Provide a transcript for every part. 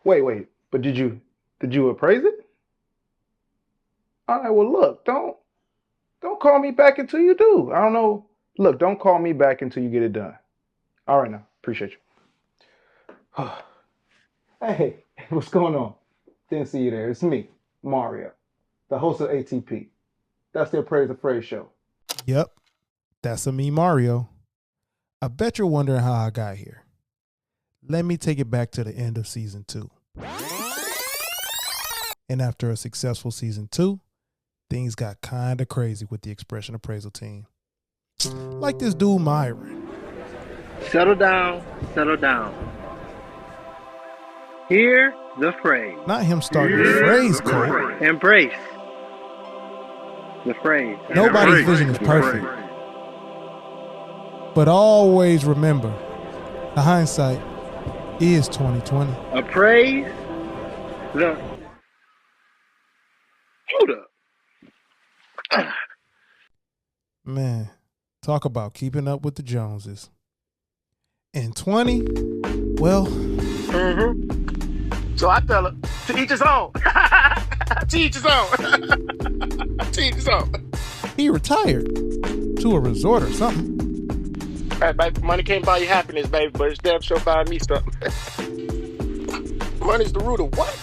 Wait. But did you appraise it? All right. Well, look, don't call me back until you do. I don't know. Look, don't call me back until you get it done. All right, now. Appreciate you. Hey, what's going on? Didn't see you there. It's me, Mario, the host of ATP. That's the Appraise the Phrase show. Yep, that's a me, Mario. I bet you're wondering how I got here. Let me take it back to the end of season 2. And after a successful season 2, things got kind of crazy with the Expression Appraisal team. Like this dude, Myron. Settle down, settle down. Hear the phrase. Not him starting the phrase code. Embrace the phrase. Nobody's vision is perfect. But always remember, the hindsight is 2020. Appraise the... Hold up. Man, talk about keeping up with the Joneses. And 20, well... So I tell her, to each his own. To each his own. To each his own. He retired to a resort or something. Hey, baby, money can't buy you happiness, baby, but it's damn sure buying me stuff. Money's the root of what?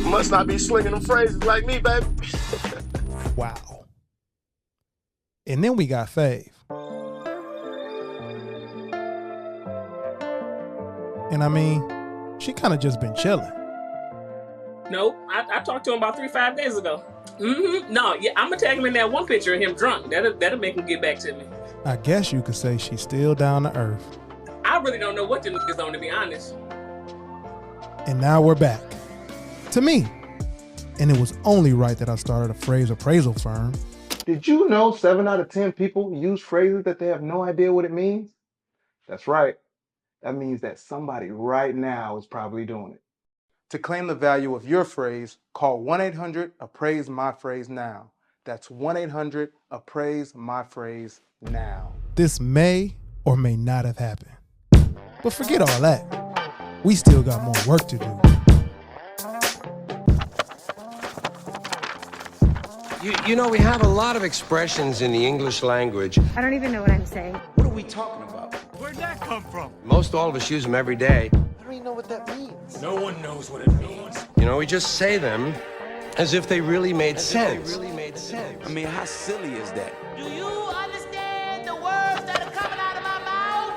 Must not be slinging them phrases like me, baby. Wow. And then we got Fave. And I mean, she kind of just been chilling. Nope, I talked to him about 3-5 days ago. No, yeah, I'm gonna tag him in that one picture of him drunk. That'll make him get back to me. I guess you could say she's still down to earth. I really don't know what the niggas on, to be honest. And now we're back. To me. And it was only right that I started a phrase appraisal firm. Did you know 7 out of 10 people use phrases that they have no idea what it means? That's right. That means that somebody right now is probably doing it. To claim the value of your phrase, call 1-800-APPRAISE-MY-PHRASE now. That's 1-800-APPRAISE-MY-PHRASE now. This may or may not have happened. But forget all that. We still got more work to do. You know, we have a lot of expressions in the English language. I don't even know what I'm saying. What are we talking about? Where'd that come from? Most all of us use them every day. I don't even know what that means. No one knows what it means. You know, we just say them as if they really made sense. I mean, how silly is that? Do you understand the words that are coming out of my mouth?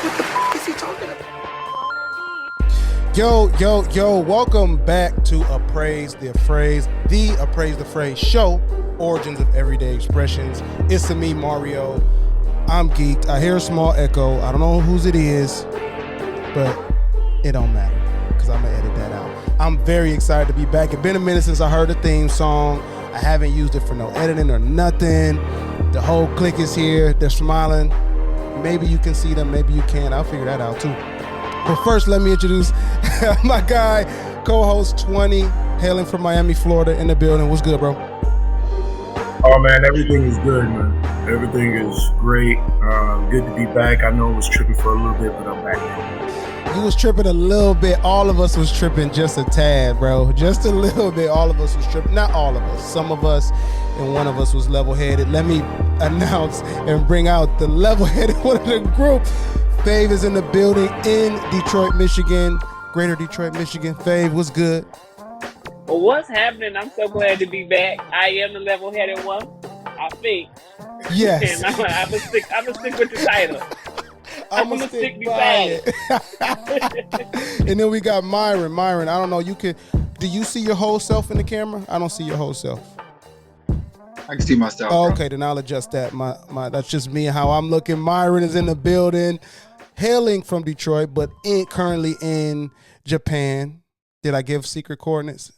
What the f*** is he talking about? Yo, welcome back to Appraise the Phrase, the Appraise the Phrase show, origins of everyday expressions. It's me, Mario. I'm geeked. I hear a small echo. I don't know whose it is, but it don't matter because I'm going to edit that out. I'm very excited to be back. It's been a minute since I heard the theme song. I haven't used it for no editing or nothing. The whole clique is here. They're smiling. Maybe you can see them. Maybe you can't. I'll figure that out too. But first, let me introduce my guy, co-host 20, hailing from Miami, Florida, in the building. What's good, bro? Oh, man, everything is good, man. Everything is great. Good to be back. I know I was tripping for a little bit, but I'm back now. You was tripping a little bit. All of us was tripping just a tad, bro. Just a little bit. All of us was tripping. Not all of us. Some of us, and one of us was level-headed. Let me announce and bring out the level-headed one of the group. Fave is in the building in Detroit, Michigan. Greater Detroit, Michigan. Fave, what's good? Well, what's happening? I'm so glad to be back. I am the level-headed one, I think. Yes. And I'm gonna stick with the title. I'm gonna stick by it. And then we got Myron. Myron, I don't know. Do you see your whole self in the camera? I don't see your whole self. I can see myself. Oh, okay, then I'll adjust that. My that's just me and how I'm looking. Myron is in the building, hailing from Detroit, but currently in Japan. Did I give secret coordinates?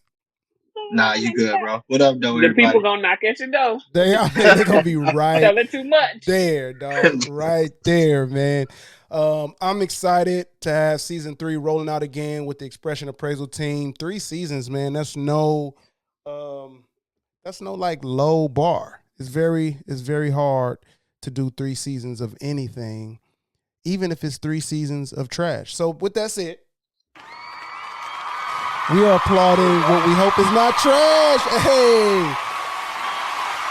Nah, you good, bro. What up, though, The everybody? people gonna knock at your door. They're gonna be right Telling too much. there, dog. Right there, man. I'm excited to have season 3 rolling out again with the Expression Appraisal team. 3 seasons, man. That's no like low bar. It's very hard to do 3 seasons of anything, even if it's 3 seasons of trash. So with that said, we are applauding what we hope is not trash. Hey,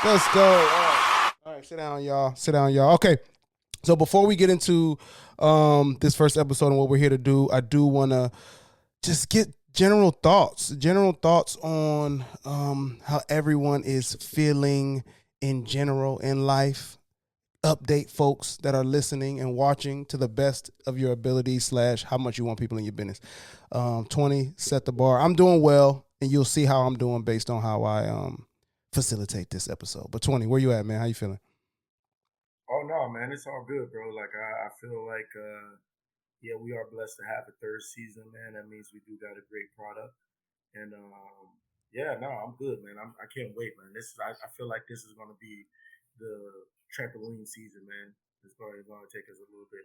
let's go. All right, sit down, y'all. Sit down, y'all. Okay, so before we get into this first episode and what we're here to do, I do want to just get general thoughts on how everyone is feeling in general in life. Update folks that are listening and watching to the best of your ability / how much you want people in your business. 20, set the bar. I'm doing well, and you'll see how I'm doing based on how I facilitate this episode. But 20, where you at, man? How you feeling? Oh no, man, it's all good, bro. Like I feel like yeah, we are blessed to have a 3rd season, man. That means we do got a great product. And yeah, no, I'm good, man. I can't wait, man. I feel like this is gonna be the trampoline season, man. It's probably going to take us a little bit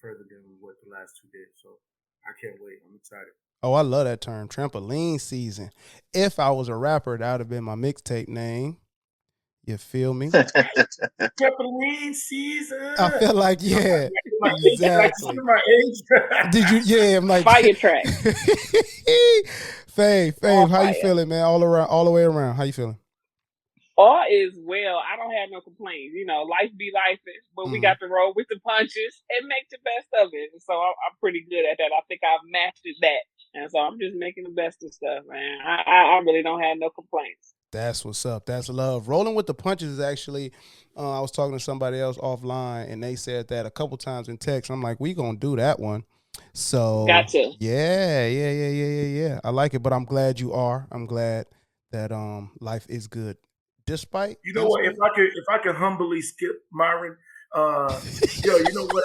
further than what the last 2 did. So I can't wait. I'm excited. Oh, I love that term, trampoline season. If I was a rapper, that would have been my mixtape name. You feel me? Trampoline season. I feel like, yeah, exactly. My age. Did you? Yeah, I'm like fire track. Fave, how you feeling, man? All the way around. How you feeling? All is well. I don't have no complaints. You know, life be life, but we got to roll with the punches and make the best of it. So I'm pretty good at that. I think I've mastered that. And so I'm just making the best of stuff, man. I really don't have no complaints. That's what's up. That's love. Rolling with the punches is actually, I was talking to somebody else offline, and they said that a couple times in text. I'm like, we going to do that one. So gotcha. Yeah. I like it, but I'm glad you are. I'm glad that life is good. Despite, you know what, if I could humbly skip Myron, yo, you know what,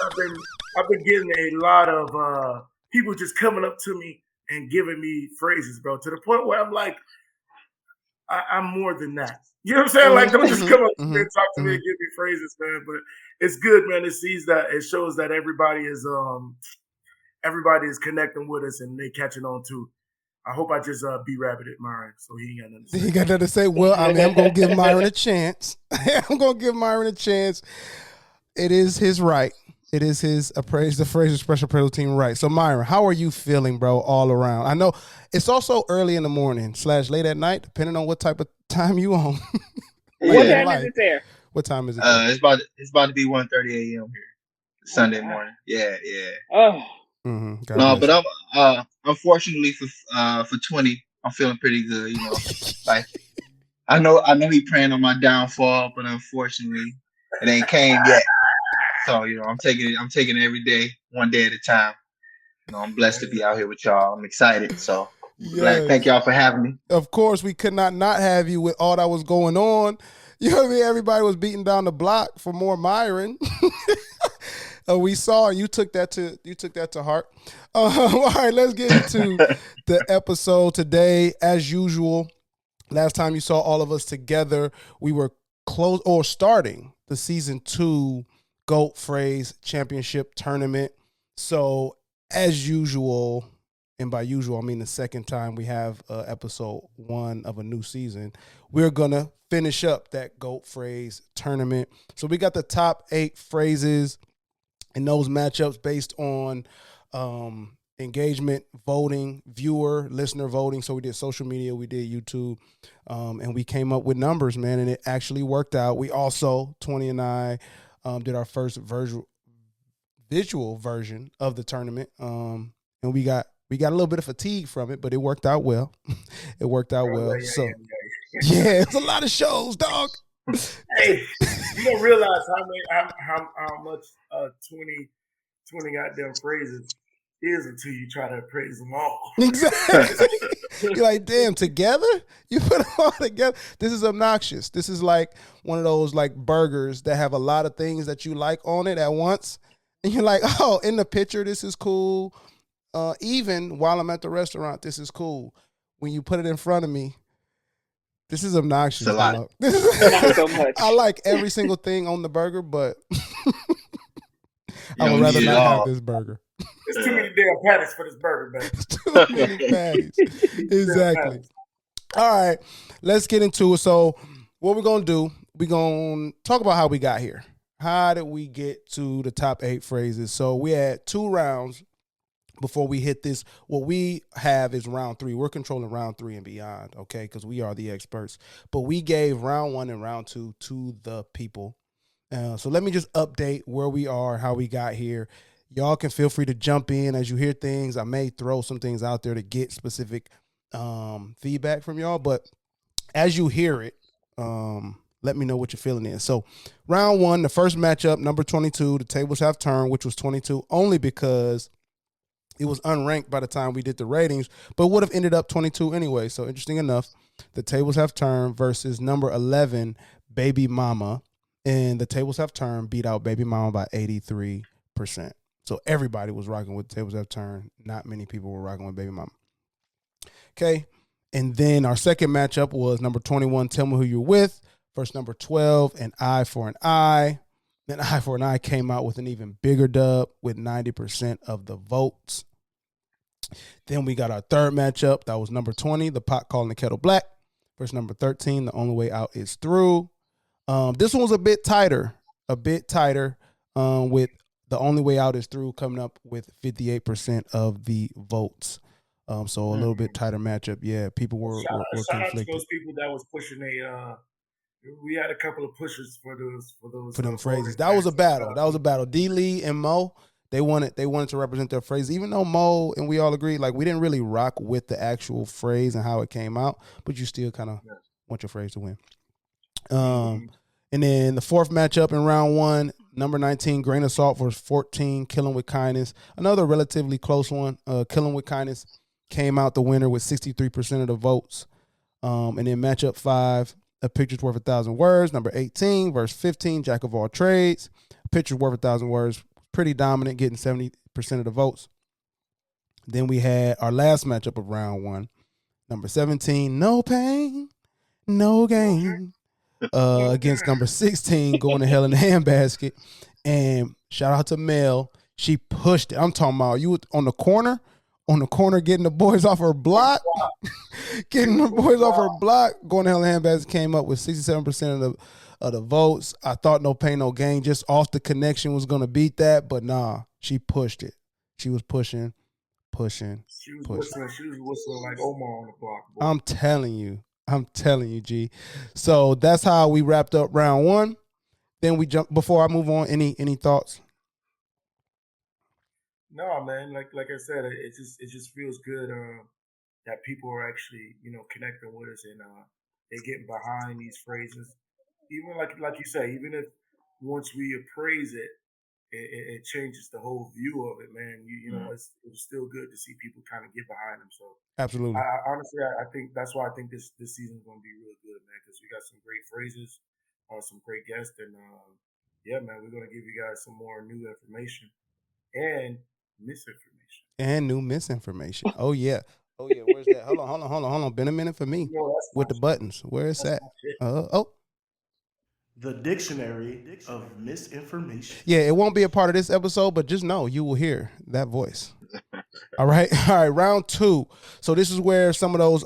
I've been getting a lot of people just coming up to me and giving me phrases, bro, to the point where I'm like, I'm more than that. You know what I'm saying? Like, don't just come up to me and talk to me and give me phrases, man. But it's good, man. It shows that everybody is connecting with us and they catching on too. I hope I just B-rabbited Myron, so he ain't got nothing to say. He got nothing to say. Well, I mean, I'm going to give Myron a chance. It is his right. It is his Appraise the Phrase Special Appraisal Team right. So, Myron, how are you feeling, bro, all around? I know it's also early in the morning / late at night, depending on what type of time you on. What time is it there? What time is it there? It's about to be 1:30 a.m. here. Sunday morning. Yeah. Oh. Mm-hmm. No, but I'm unfortunately for 20, I'm feeling pretty good. You know, like I know he praying on my downfall, but unfortunately, it ain't came yet. So you know, I'm taking it every day, one day at a time. You know, I'm blessed to be out here with y'all. I'm excited. So glad. Thank y'all for having me. Of course, we could not have you with all that was going on. You know what I mean? Everybody was beating down the block for more Myron. We saw you took that to heart. All right, let's get into the episode today. As usual, last time you saw all of us together, we were starting the season 2 GOAT Phrase Championship Tournament. So as usual, and by usual I mean the second time we have episode 1 of a new season, we're gonna finish up that GOAT Phrase Tournament. So we got the top 8 phrases and those matchups based on engagement, voting, viewer, listener voting. So we did social media, we did YouTube, and we came up with numbers, man, and it actually worked out. We also, 20 and I, did our first visual version of the tournament, and we got a little bit of fatigue from it, but it worked out well. It worked out well. Yeah, it's a lot of shows, dog. Hey, you don't realize how much 20 goddamn phrases is until you try to appraise them all. Exactly. You're like, damn, together? You put them all together? This is obnoxious. This is like one of those like burgers that have a lot of things that you like on it at once. And you're like, oh, in the picture, this is cool. Even while I'm at the restaurant, this is cool. When you put it in front of me, this is obnoxious. It's a lot. Not so much. I like every single thing on the burger, but I would rather not have this burger. There's too many damn patties for this burger, man. Too many patties. Exactly. All right, let's get into it. So what we're going to do, we're going to talk about how we got here. How did we get to the top 8 phrases? So we had 2 rounds before we hit this. What we have is round 3. We're controlling round 3 and beyond, okay, because we are the experts. But we gave round 1 and round 2 to the people. So let me just update where we are, how we got here. Y'all can feel free to jump in as you hear things. I may throw some things out there to get specific feedback from y'all, but as you hear it, let me know what you're feeling in. So round 1, the first matchup, number 22, the tables have turned, which was 22, only because it was unranked by the time we did the ratings, but would have ended up 22 anyway. So interesting enough, the tables have turned versus number 11, Baby Mama. And the tables have turned, beat out Baby Mama by 83%. So everybody was rocking with the tables have turned. Not many people were rocking with Baby Mama. Okay. And then our second matchup was number 21, Tell Me Who You're With, versus number 12, An Eye for an Eye. Then Eye for an Eye came out with an even bigger dub with 90% of the votes. Then we got our third matchup. That was number 20, The Pot Calling the Kettle Black, versus number 13, The Only Way Out Is Through. This one was a bit tighter, with The Only Way Out Is Through coming up with 58% of the votes. So a little bit tighter matchup. Yeah, people were shout out to conflicted. those people that was pushing we had a couple of pushes for them phrases. That was a battle. D. Lee and Mo, they wanted to represent their phrases, even though Mo and we all agreed, like, we didn't really rock with the actual phrase and how it came out, but you still kind of want your phrase to win. And then the fourth matchup in round 1, number 19, Grain of Salt versus 14, Killing with Kindness. Another relatively close one. Killing with Kindness came out the winner with 63% of the votes. And then matchup 5, A Picture's Worth 1,000 Words, number 18 versus 15, Jack of All Trades. A Picture's Worth 1,000 Words, pretty dominant, getting 70% of the votes. Then we had our last matchup of round 1, number 17, No Pain, No Gain. Against number 16, Going to Hell in a Handbasket. And shout out to Mel. She pushed it. I'm talking about you on the corner, getting the boys off her block. Going to Hell in a Handbasket came up with 67% of the votes. I thought No Pain, No Gain, just off the connection, was going to beat that, but nah, she pushed it. She was pushing. She was whistling like Omar on the block. Boy. I'm telling you, G. So that's how we wrapped up round 1. Then we jump. Before I move on, any thoughts? No, man. Like I said, it just feels good that people are actually connecting with us and they getting behind these phrases. Even like you say, even if once we appraise it, it changes the whole view of it, man. It's still good to see people kind of get behind them. So absolutely, honestly, I think that's why I think this season is going to be really good, man. Because we got some great phrases, some great guests, and yeah, man, we're going to give you guys some more new information and new misinformation. Oh yeah. Where's that? Hold on. Been a minute for me with the buttons. Where is that? The dictionary of misinformation. Yeah, it won't be a part of this episode, but just know you will hear that voice. All right, round 2. So this is where some of those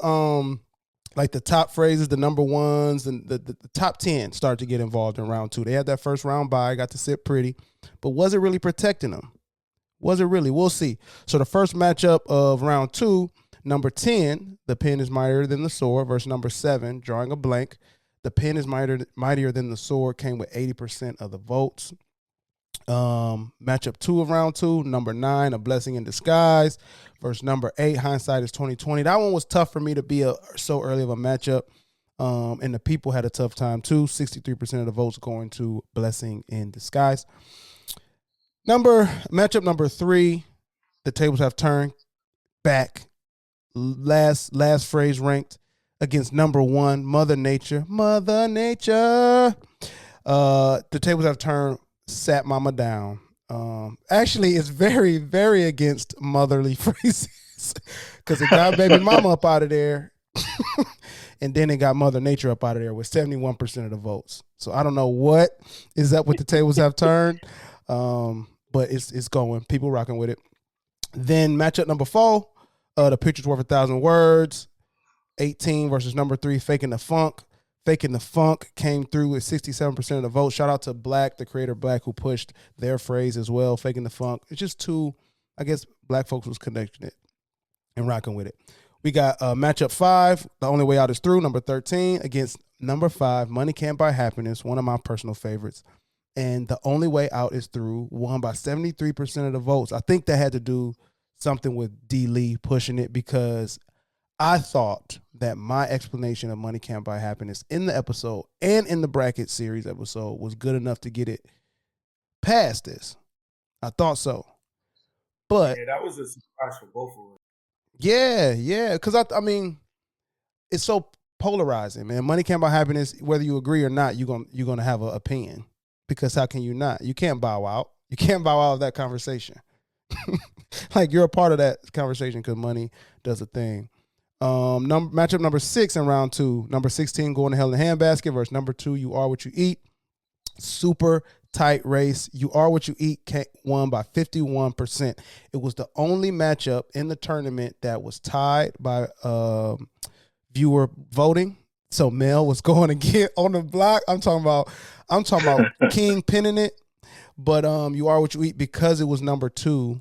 like the top phrases, the number ones, and the top 10 start to get involved in round 2. They had that first round bye, got to sit pretty, but was it really protecting them? Was it really? We'll see. So the first matchup of round 2, number 10, The Pen is Mightier Than the Sword, versus number 7, Drawing a Blank. The Pen is Mightier Than the Sword came with 80% of the votes. Matchup 2 of round 2, number 9, A Blessing in Disguise, versus number 8, Hindsight is 2020. That one was tough for me to be so early of a matchup. And the people had a tough time too. 63% of the votes going to Blessing in Disguise. Matchup number 3, the tables have turned back. Last phrase ranked against number 1, Mother Nature. The tables have turned, Sat Mama Down. Actually, it's very, very against motherly phrases because it got Baby Mama up out of there. And then it got Mother Nature up out of there with 71% of the votes. So I don't know what is up with the tables have turned, but it's going. People rocking with it. Then matchup number 4, The Picture's Worth 1,000 Words. 18 versus number 3, Faking the Funk. Faking the Funk came through with 67% of the vote. Shout out to Black, the creator Black, who pushed their phrase as well. Faking the Funk. It's just two, I guess, Black folks was connecting it and rocking with it. We got matchup 5. The Only Way Out is Through, number 13, against number 5, Money Can't Buy Happiness, one of my personal favorites. And The Only Way Out is Through won by 73% of the votes. I think that had to do something with D. Lee pushing it, because I thought that my explanation of Money Can't Buy Happiness in the episode and in the bracket series episode was good enough to get it past this. I thought so. But yeah, that was a surprise for both of us. Yeah, because I mean, it's so polarizing, man. Money Can't Buy Happiness, whether you agree or not, you're gonna have an opinion, because how can you not? You can't bow out. You can't bow out of that conversation. Like, you're a part of that conversation because money does a thing. Matchup number 6 in round 2. Number 16, Going to Hell in a Handbasket versus number 2, You Are What You Eat. Super tight race. You Are What You Eat won by 51%. It was the only matchup in the tournament that was tied by viewer voting. So Mel was going to get on the block. I'm talking about King pinning it. But You Are What You Eat, because it was number 2,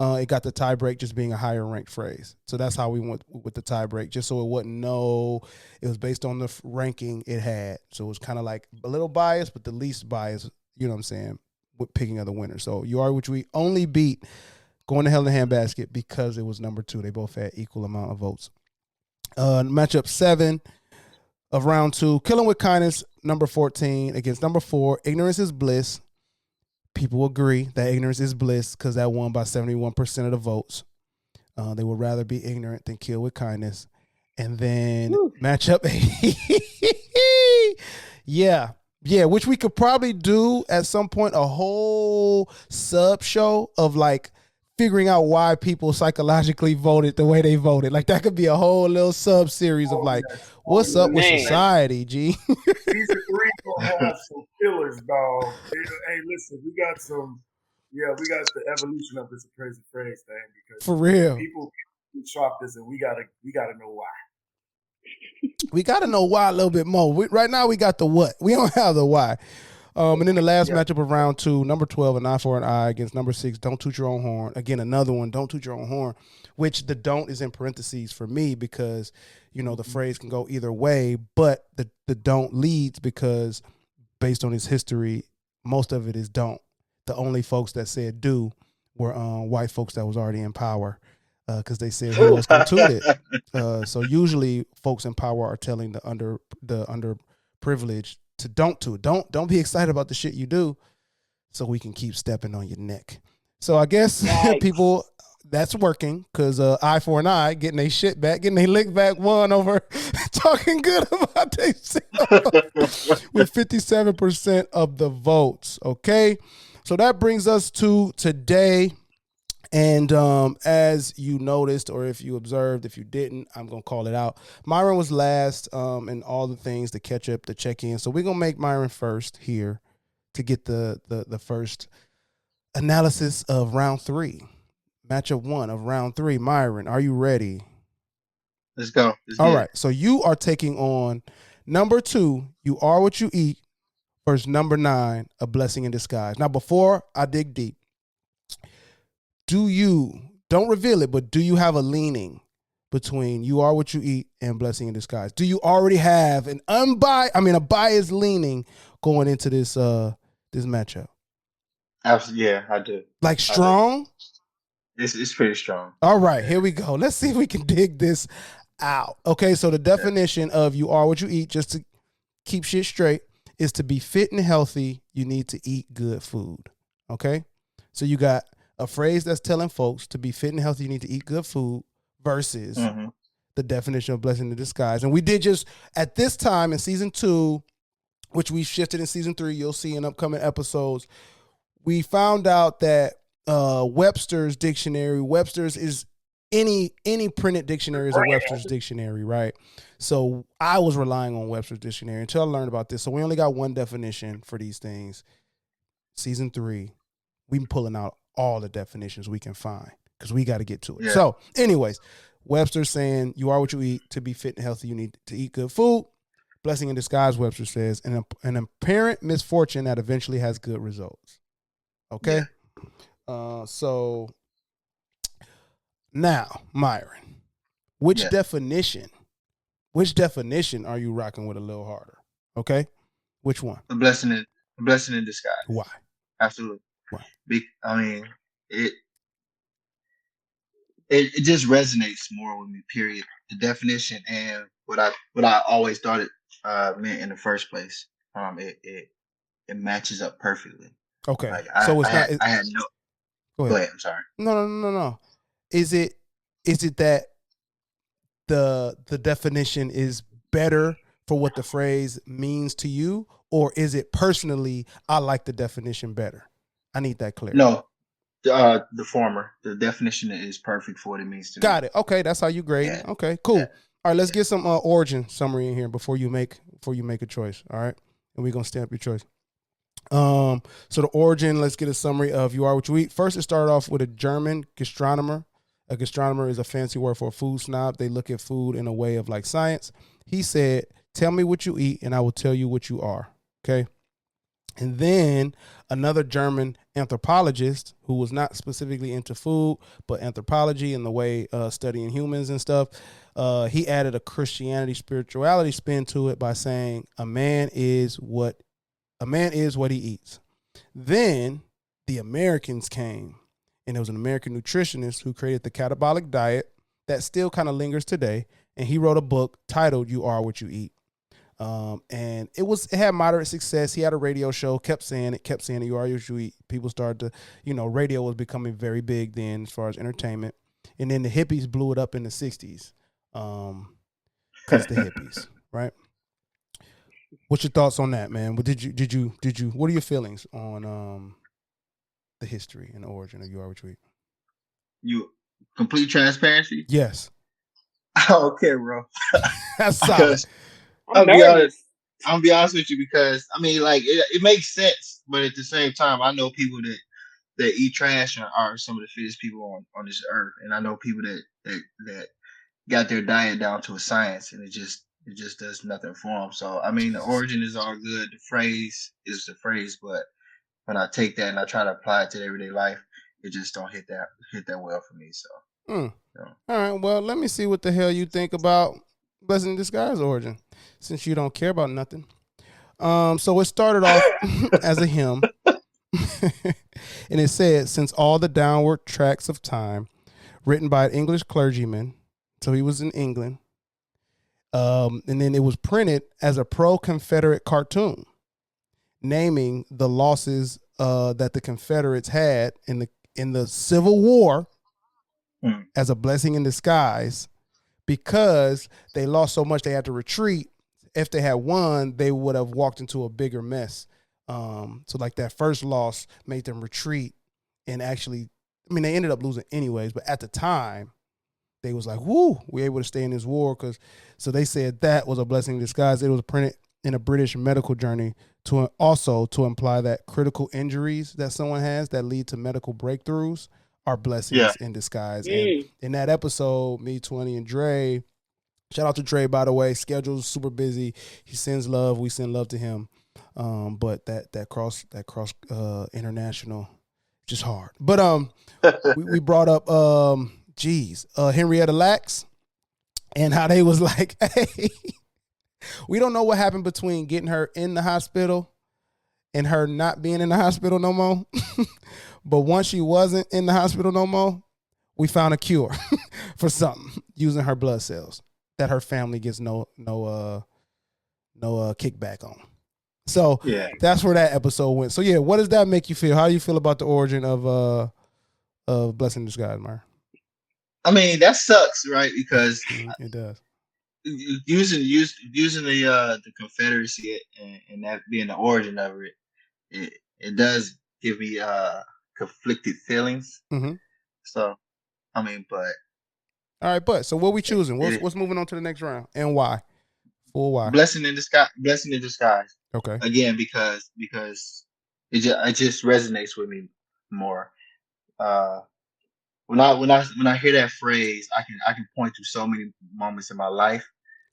it got the tie break, just being a higher ranked phrase. So that's how we went with the tie break, just so it wasn't it was based on the ranking it had. So it was kind of like a little biased, but the least biased, you know what I'm saying, with picking of the winner. So You Are What You Eat only beat Going to Hell in a Handbasket because it was number 2. They both had equal amount of votes. Matchup 7 of round 2, Killing with Kindness, number 14, against number 4, Ignorance is Bliss. People agree that ignorance is bliss because that won by 71% of the votes. They would rather be ignorant than kill with kindness. And then matchup, yeah, which we could probably do at some point, a whole sub show of like figuring out why people psychologically voted the way they voted. Like, that could be a whole little sub series of like, what's up with society, G? Season 3 gonna have some killers, dog. Hey, listen, we got the evolution of this Appraise the Phrase thing, because for real, people chop this, and we gotta know why. We gotta know why a little bit more. Right now, we got the what. We don't have the why. And then the last matchup of round 2, number 12, An Eye for an Eye against number 6, Don't Toot Your Own Horn. Again, another one, Don't Toot Your Own Horn, which the don't is in parentheses for me because, you know, the phrase can go either way, but the don't leads because based on his history, most of it is don't. The only folks that said do were white folks that was already in power because they said who else can toot it. So usually folks in power are telling the underprivileged to don't toot. Don't be excited about the shit you do so we can keep stepping on your neck. So I guess people, that's working because Eye for an Eye, getting their shit back, getting their lick back, won over talking good about themselves with 57% of the votes. Okay. So that brings us to today. And as you noticed, or if you observed, if you didn't, I'm going to call it out. Myron was last in all the things, the catch up, the check in. So we're going to make Myron first here to get the first analysis of round 3. Matchup 1 of round 3. Myron, are you ready? Let's go. All right. So you are taking on number 2, You Are What You Eat, versus number 9, A Blessing in Disguise. Now, before I dig deep, don't reveal it, but do you have a leaning between You Are What You Eat and Blessing in Disguise? Do you already have a biased leaning going into this matchup? Absolutely, yeah, I do. Like strong? It's pretty strong. All right, here we go. Let's see if we can dig this out. Okay, so the definition of You Are What You Eat, just to keep shit straight, is to be fit and healthy, you need to eat good food. Okay? So you got a phrase that's telling folks to be fit and healthy, you need to eat good food, versus the definition of blessing in disguise. And we did just, at this time in season 2, which we shifted in season 3, you'll see in upcoming episodes, we found out that Webster's dictionary, Webster's is any printed dictionary is a Webster's dictionary, right? So I was relying on Webster's dictionary until I learned about this. So we only got one definition for these things. Season 3, we pulling out all the definitions we can find because we got to get to it. Yeah. So anyways, Webster's saying You Are What You Eat, to be fit and healthy, you need to eat good food. Blessing in disguise, Webster says, an apparent misfortune that eventually has good results. Okay? Yeah. So now, Myron, which definition are you rocking with a little harder? Okay? Which one? A blessing in disguise. Why? Absolutely. Why? I mean, it just resonates more with me. Period. The definition and what I always thought it meant in the first place. It matches up perfectly. Okay. Like So I had no. Go ahead. I'm sorry. No. Is it that the definition is better for what the phrase means to you, or is it personally I like the definition better? I need that clear. No, the former. The definition is perfect for what it means to me. Got it. Okay, that's how you grade. Yeah. Okay, cool. Yeah. All right, let's get some origin summary in here before you make a choice. All right, and we're gonna stamp your choice. So the origin, let's get a summary of You Are What You Eat. First, it started off with a German gastronomer. A gastronomer is a fancy word for a food snob. They look at food in a way of like science. He said, tell me what you eat and I will tell you what you are. Okay. And then another German anthropologist who was not specifically into food, but anthropology and the way studying humans and stuff. He added a Christianity spirituality spin to it by saying a man is what he eats. Then the Americans came, and there was an American nutritionist who created the catabolic diet that still kind of lingers today. And he wrote a book titled You Are What You Eat. And it had moderate success. He had a radio show, kept saying it, You Are What You Eat. People started to, radio was becoming very big then as far as entertainment. And then the hippies blew it up in the 60s. Because the hippies, right? What's your thoughts on that, man? What did you what are your feelings on the history and the origin of You Are What You Eat? You complete transparency? Yes. I don't care, bro. That's solid. I'll be honest with you because I mean, like it makes sense, but at the same time, I know people that eat trash are some of the fittest people on this earth, and I know people that got their diet down to a science, and it just does nothing for them. So I mean, the origin is all good. The phrase is the phrase, but when I take that and I try to apply it to everyday life, it just don't hit that well for me. So, All right. Well, let me see what the hell you think about Blessing in Disguise origin, since you don't care about nothing. So it started off as a hymn, and it said, "Since all the downward tracks of time, written by an English clergyman." So he was in England. And then it was printed as a pro-Confederate cartoon, naming the losses that the Confederates had in the Civil War as a blessing in disguise, because they lost so much they had to retreat. If they had won, they would have walked into a bigger mess. So like that first loss made them retreat, and actually, I mean, they ended up losing anyways, but at the time, they was like, whoo, we're able to stay in this war. So they said that was a blessing in disguise. It was printed in a British medical journal to imply that critical injuries that someone has that lead to medical breakthroughs are blessings in disguise. And in that episode, me, 20, and Dre, shout out to Dre, by the way, schedule's super busy. He sends love. We send love to him. But that cross international, just hard. But we brought up Henrietta Lacks, and how they was like, hey, we don't know what happened between getting her in the hospital and her not being in the hospital no more. But once she wasn't in the hospital no more, we found a cure for something using her blood cells that her family gets no kickback on. So that's where that episode went. So what does that make you feel? How do you feel about the origin of Blessing in Disguise, Myron? I mean, that sucks, right? Because it does. Using the Confederacy and that being the origin of it does give me conflicted feelings. Mm-hmm. So, I mean, but all right, so what we choosing? What's moving on to the next round and why? For why? Blessing in disguise. Okay. Again, because it just resonates with me more. When I hear that phrase, I can point to so many moments in my life.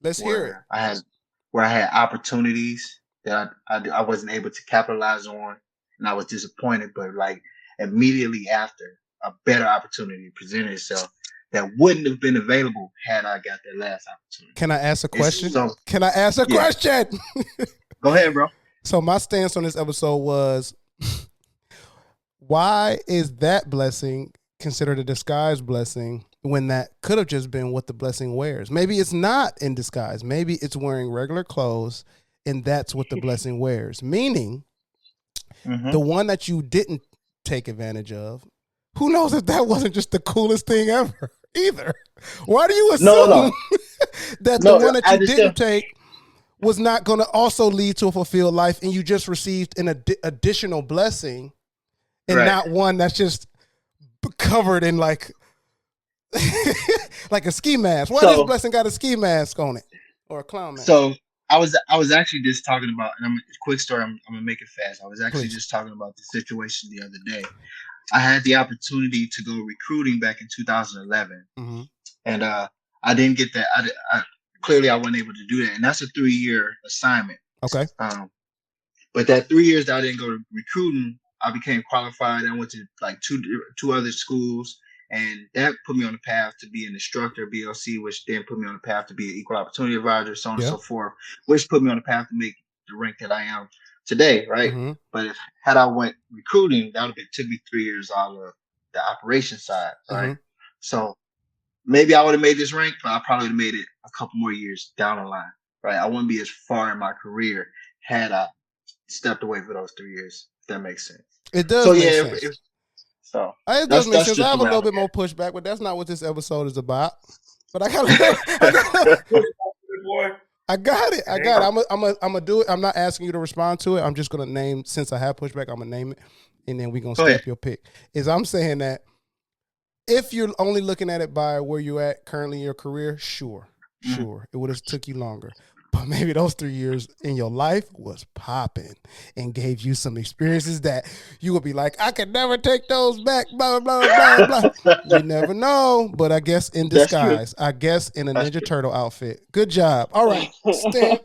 Let's hear it. where I had opportunities that I wasn't able to capitalize on, and I was disappointed. But like immediately after, a better opportunity presented itself that wouldn't have been available had I got that last opportunity. Can I ask a question? So, Can I ask a question? Go ahead, bro. So my stance on this episode was, why is that blessing considered a disguised blessing when that could have just been what the blessing wears? Maybe it's not in disguise. Maybe it's wearing regular clothes, and that's what the blessing wears. Meaning, the one that you didn't take advantage of, who knows if that wasn't just the coolest thing ever either? Why do you assume that the one that you didn't take was not going to also lead to a fulfilled life, and you just received an additional blessing, and not one that's just covered in like like a ski mask? Why this blessing got a ski mask on it or a clown mask? So I was actually just talking about, and quick story. I'm gonna make it fast. I was actually just talking about the situation the other day. I had the opportunity to go recruiting back in 2011, and I didn't get that. Clearly I wasn't able to do that, and that's a 3-year assignment. Okay. But that 3 years that I didn't go to recruiting, I became qualified. I went to like two other schools, and that put me on the path to be an instructor, BLC, which then put me on the path to be an equal opportunity advisor, so on and so forth, which put me on the path to make the rank that I am today, right? But had I went recruiting, that would have took me 3 years out of the operation side, right? So maybe I would have made this rank, but I probably would have made it a couple more years down the line, right? I wouldn't be as far in my career had I stepped away for those 3 years, if that makes sense. It does make sense. It does make sense. I have a little bit more pushback, but that's not what this episode is about. But I got it. I'm gonna do it. I'm not asking you to respond to it. I'm just gonna name, since I have pushback, I'm gonna name it, and then we're gonna step your pick. I'm saying that if you're only looking at it by where you're at currently in your career, sure, it would have took you longer. But maybe those 3 years in your life was popping and gave you some experiences that you would be like, I could never take those back, blah, blah, blah, blah, blah. You never know, but I guess in disguise. I guess in a Ninja Turtle outfit. Good job. All right, Stan.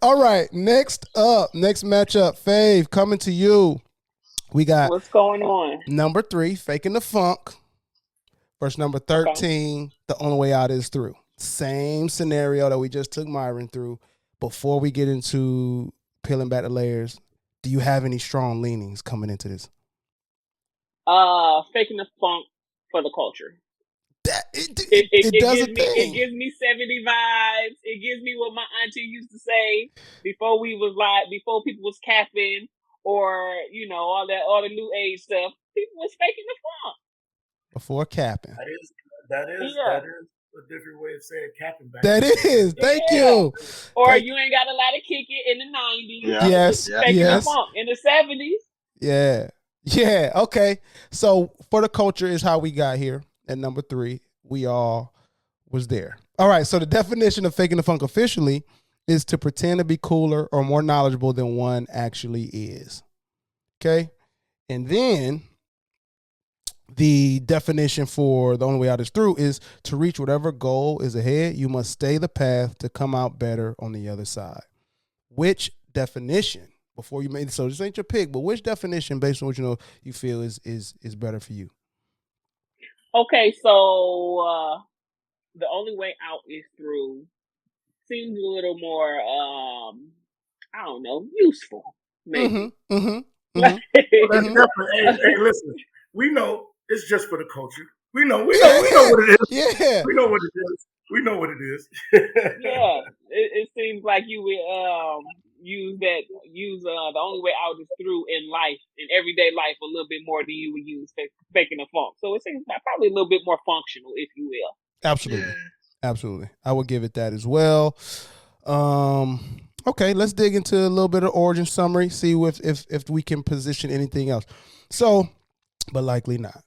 All right, next matchup, Fave, coming to you. We got what's going on? Number 3, Faking the Funk, versus number 13, The Only Way Out Is Through. Same scenario that we just took Myron through. Before we get into peeling back the layers, do you have any strong leanings coming into this? Faking the Funk for the culture. It gives me 70 vibes. It gives me what my auntie used to say before people was capping, or all the new age stuff. People was faking the funk before capping. That is a different way of saying capping back. That is. Thank you. Or you ain't got a lot of kick it in the 90s. Yeah. Yes. Faking the funk in the 70s. Yeah. Yeah. Okay. So for the culture is how we got here at number 3. We all was there. All right. So the definition of faking the funk officially is to pretend to be cooler or more knowledgeable than one actually is. Okay. And then the definition for The Only Way Out Is Through is to reach whatever goal is ahead, you must stay the path to come out better on the other side. Which definition, before you made, so this ain't your pick, but which definition, based on what you feel is better for you? Okay, so The Only Way Out Is Through seems a little more, I don't know, useful, maybe. Well, that's definitely. Hey, listen, we know it's just for the culture. We know what it is. Yeah, we know what it is. Yeah, it seems like you would use The Only Way Out Is Through in life, in everyday life, a little bit more than you would use faking the funk. So it seems probably a little bit more functional, if you will. Absolutely. Absolutely. I would give it that as well. Okay, let's dig into a little bit of origin summary, see if we can position anything else. So, but likely not.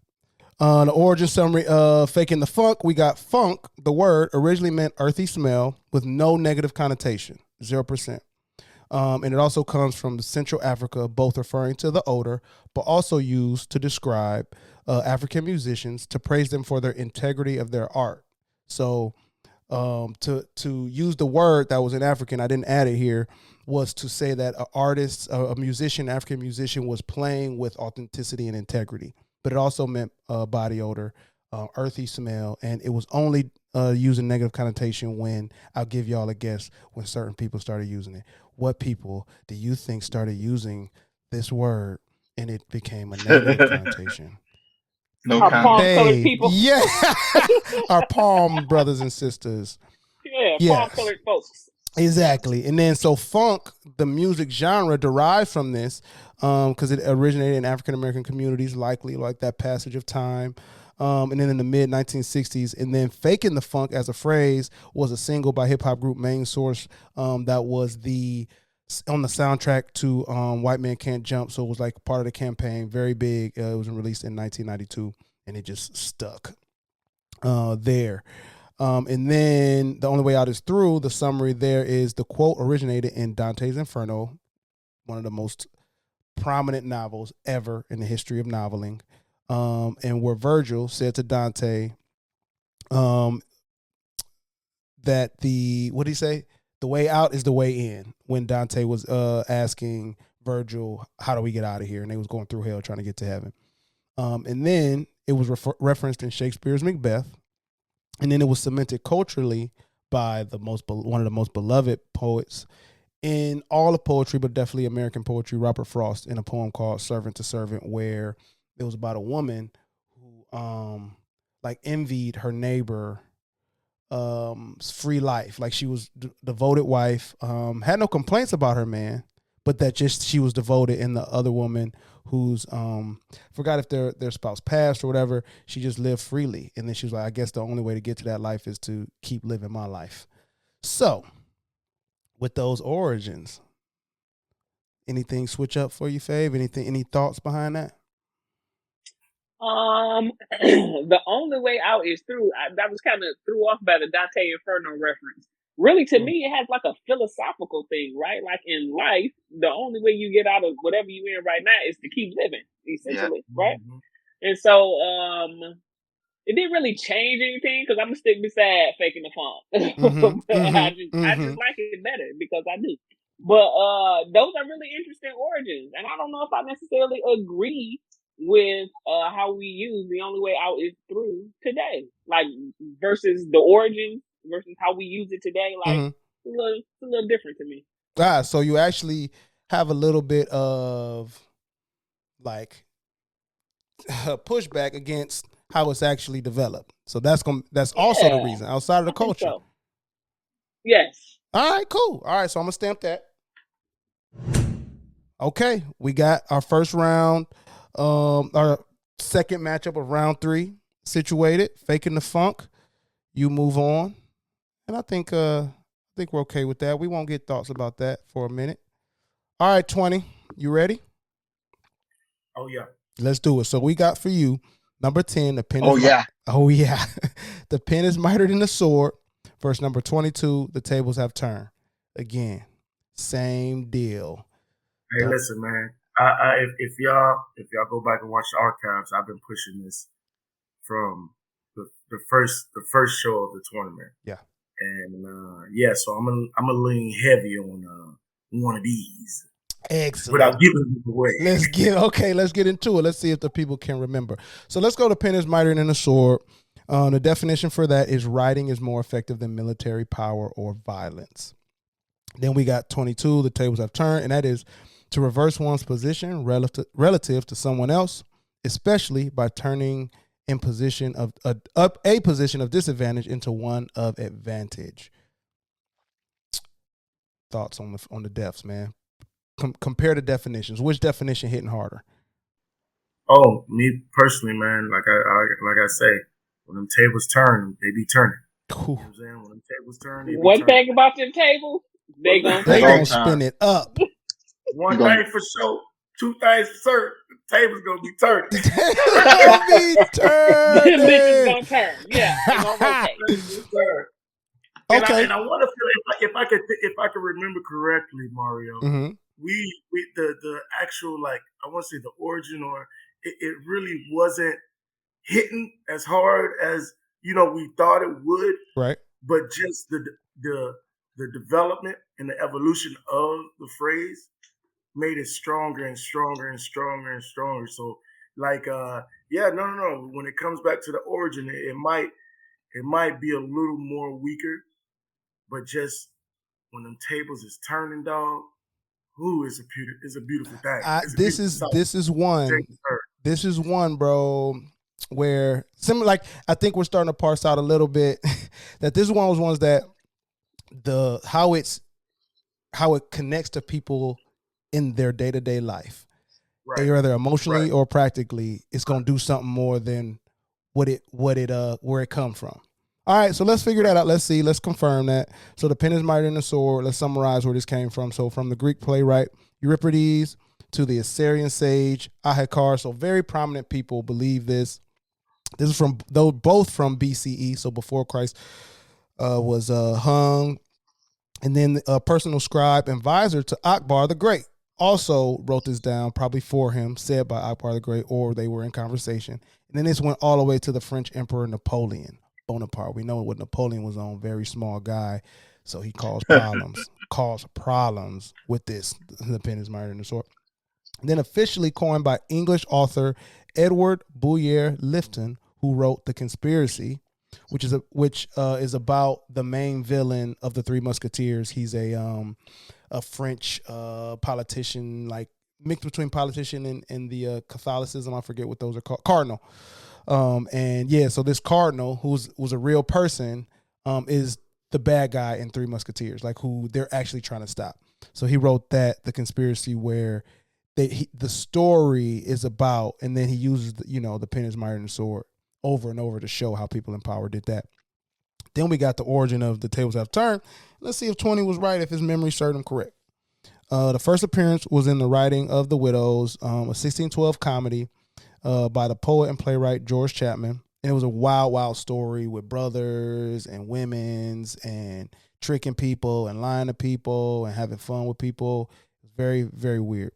The origin summary of Faking the Funk, we got funk, the word, originally meant earthy smell with no negative connotation, 0%. And it also comes from Central Africa, both referring to the odor, but also used to describe African musicians to praise them for their integrity of their art. So To use the word that was in African, I didn't add it here, was to say that an artist, a musician, African musician, was playing with authenticity and integrity. But it also meant body odor, earthy smell, and it was only using negative connotation when, I'll give y'all a guess, when certain people started using it. What people do you think started using this word and it became a negative connotation? No Our comment. palm-colored people. Yeah. Our palm brothers and sisters. Yeah, Yes. palm-colored folks. Exactly. And then so funk, the music genre, derived from this because it originated in African-American communities, likely like that passage of time. And then in the mid 1960s, and then Faking the Funk as a phrase was a single by hip hop group Main Source that was on the soundtrack to White Man Can't Jump. So it was like part of the campaign, very big. It was released in 1992 and it just stuck there. And then The Only Way Out Is Through. The summary there is the quote originated in Dante's Inferno, one of the most prominent novels ever in the history of noveling. And where Virgil said to Dante that what did he say? The way out is the way in, when Dante was asking Virgil, how do we get out of here? And they was going through hell trying to get to heaven. And then it was referenced in Shakespeare's Macbeth. And then it was cemented culturally by one of the most beloved poets in all of poetry, but definitely American poetry, Robert Frost, in a poem called Servant to Servant, where it was about a woman who like envied her neighbor free life. Like she was devoted wife, had no complaints about her man, but that just she was devoted, and the other woman who's forgot if their spouse passed or whatever, she just lived freely. And then she was like, I guess the only way to get to that life is to keep living my life. So with those origins, anything switch up for you, Fave? Any thoughts behind that? The only way out is through. That was kind of threw off by the Dante Inferno reference. Really, to me, it has like a philosophical thing, right? Like in life, the only way you get out of whatever you're in right now is to keep living, essentially, right? And so, it didn't really change anything because I'm gonna stick beside Faking the Funk. I just like it better because I do. But those are really interesting origins, and I don't know if I necessarily agree with how we use the only way out is through today, like versus the origin versus how we use it today. Like it's a little different to me. So you actually have a little bit of like pushback against how it's actually developed. So that's also the reason outside of the culture. So. Yes. All right, cool. All right, so I'm gonna stamp that. Okay, we got our first round. Our second matchup of round 3 situated. Faking the Funk. You move on, and I think we're okay with that. We won't get thoughts about that for a minute. All right, 20. You ready? Oh yeah. Let's do it. So we got for you number 10. The pen. Oh yeah. The pen is mightier than the sword. Verse number 22. The tables have turned. Again, same deal. Hey, listen, man. If y'all go back and watch the archives, I've been pushing this from the first show of the tournament. Yeah. And so I'm gonna lean heavy on one of these. Excellent. Without giving it away. Let's get into it. Let's see if the people can remember. So let's go to pen is mightier than a sword. The definition for that is writing is more effective than military power or violence. Then we got 22, the tables have turned, and that is to reverse one's position relative to someone else, especially by turning in position of a position of disadvantage into one of advantage. Thoughts on the defs, man? Compare the definitions. Which definition hitting harder? Oh, me personally, man. Like I say, when them tables turn, they be turning. Cool. You know what I'm saying? When them tables turn, they be One turning. thing about them tables, they gonna spin it up. One thing for sure, two things for certain. The table's gonna be turning. Them bitches gonna turn. Yeah, they gonna rotate. Okay. And I want to feel if I could remember correctly, Mario. Mm-hmm. We the actual, like, I want to say the origin, or it really wasn't hitting as hard as we thought it would. Right. but just the development and the evolution of the phrase made it stronger and stronger and stronger and stronger. So like no. When it comes back to the origin, it might be a little more weaker, but just when them tables is turning, dog, ooh, it's a beautiful thing. This is one, bro, where similar, like I think we're starting to parse out a little bit that this is one of those ones that how it connects to people in their day-to-day life. Right. Whether emotionally or practically, it's gonna do something more than where it come from. All right, so let's figure that out. Let's see. Let's confirm that. So the pen is mightier than the sword. Let's summarize where this came from. So from the Greek playwright Euripides to the Assyrian sage Ahikar. So very prominent people believe this. This is both from BCE, so before Christ was hung. And then a personal scribe and advisor to Akbar the Great also wrote this down, probably for him, said by Akbar the Great, or they were in conversation. And then this went all the way to the French Emperor Napoleon Bonaparte. We know what Napoleon was on, very small guy, so he caused problems with this. The pen is mightier than the sword. And then officially coined by English author Edward Bulwer Lytton, who wrote The Conspiracy, which is about the main villain of the Three Musketeers. He's a French politician, like mixed between politician and the Catholicism. I forget what those are called. Cardinal. So this cardinal, who was a real person, is the bad guy in Three Musketeers, like who they're actually trying to stop. So he wrote that, The Conspiracy, where the story is about, and then he uses the pen is mightier than the sword over and over to show how people in power did that. Then we got the origin of the tables have turned. Let's see if 20 was right, if his memory served him correct. The first appearance was in The Writing of the Widows, a 1612 comedy by the poet and playwright George Chapman. And it was a wild, wild story with brothers and women's and tricking people and lying to people and having fun with people. Very, very weird.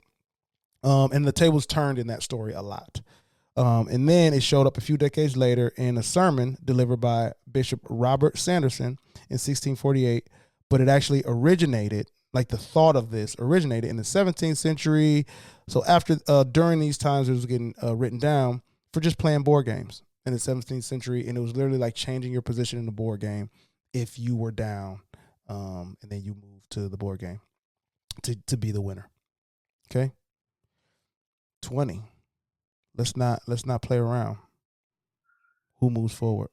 And the tables turned in that story a lot. And then it showed up a few decades later in a sermon delivered by Bishop Robert Sanderson in 1648. But it actually originated, like the thought of this originated in the 17th century. So during these times, it was getting written down for just playing board games in the 17th century. And it was literally like changing your position in the board game if you were down. And then you moved to the board game to be the winner. Okay. 20. Let's not play around. Who moves forward?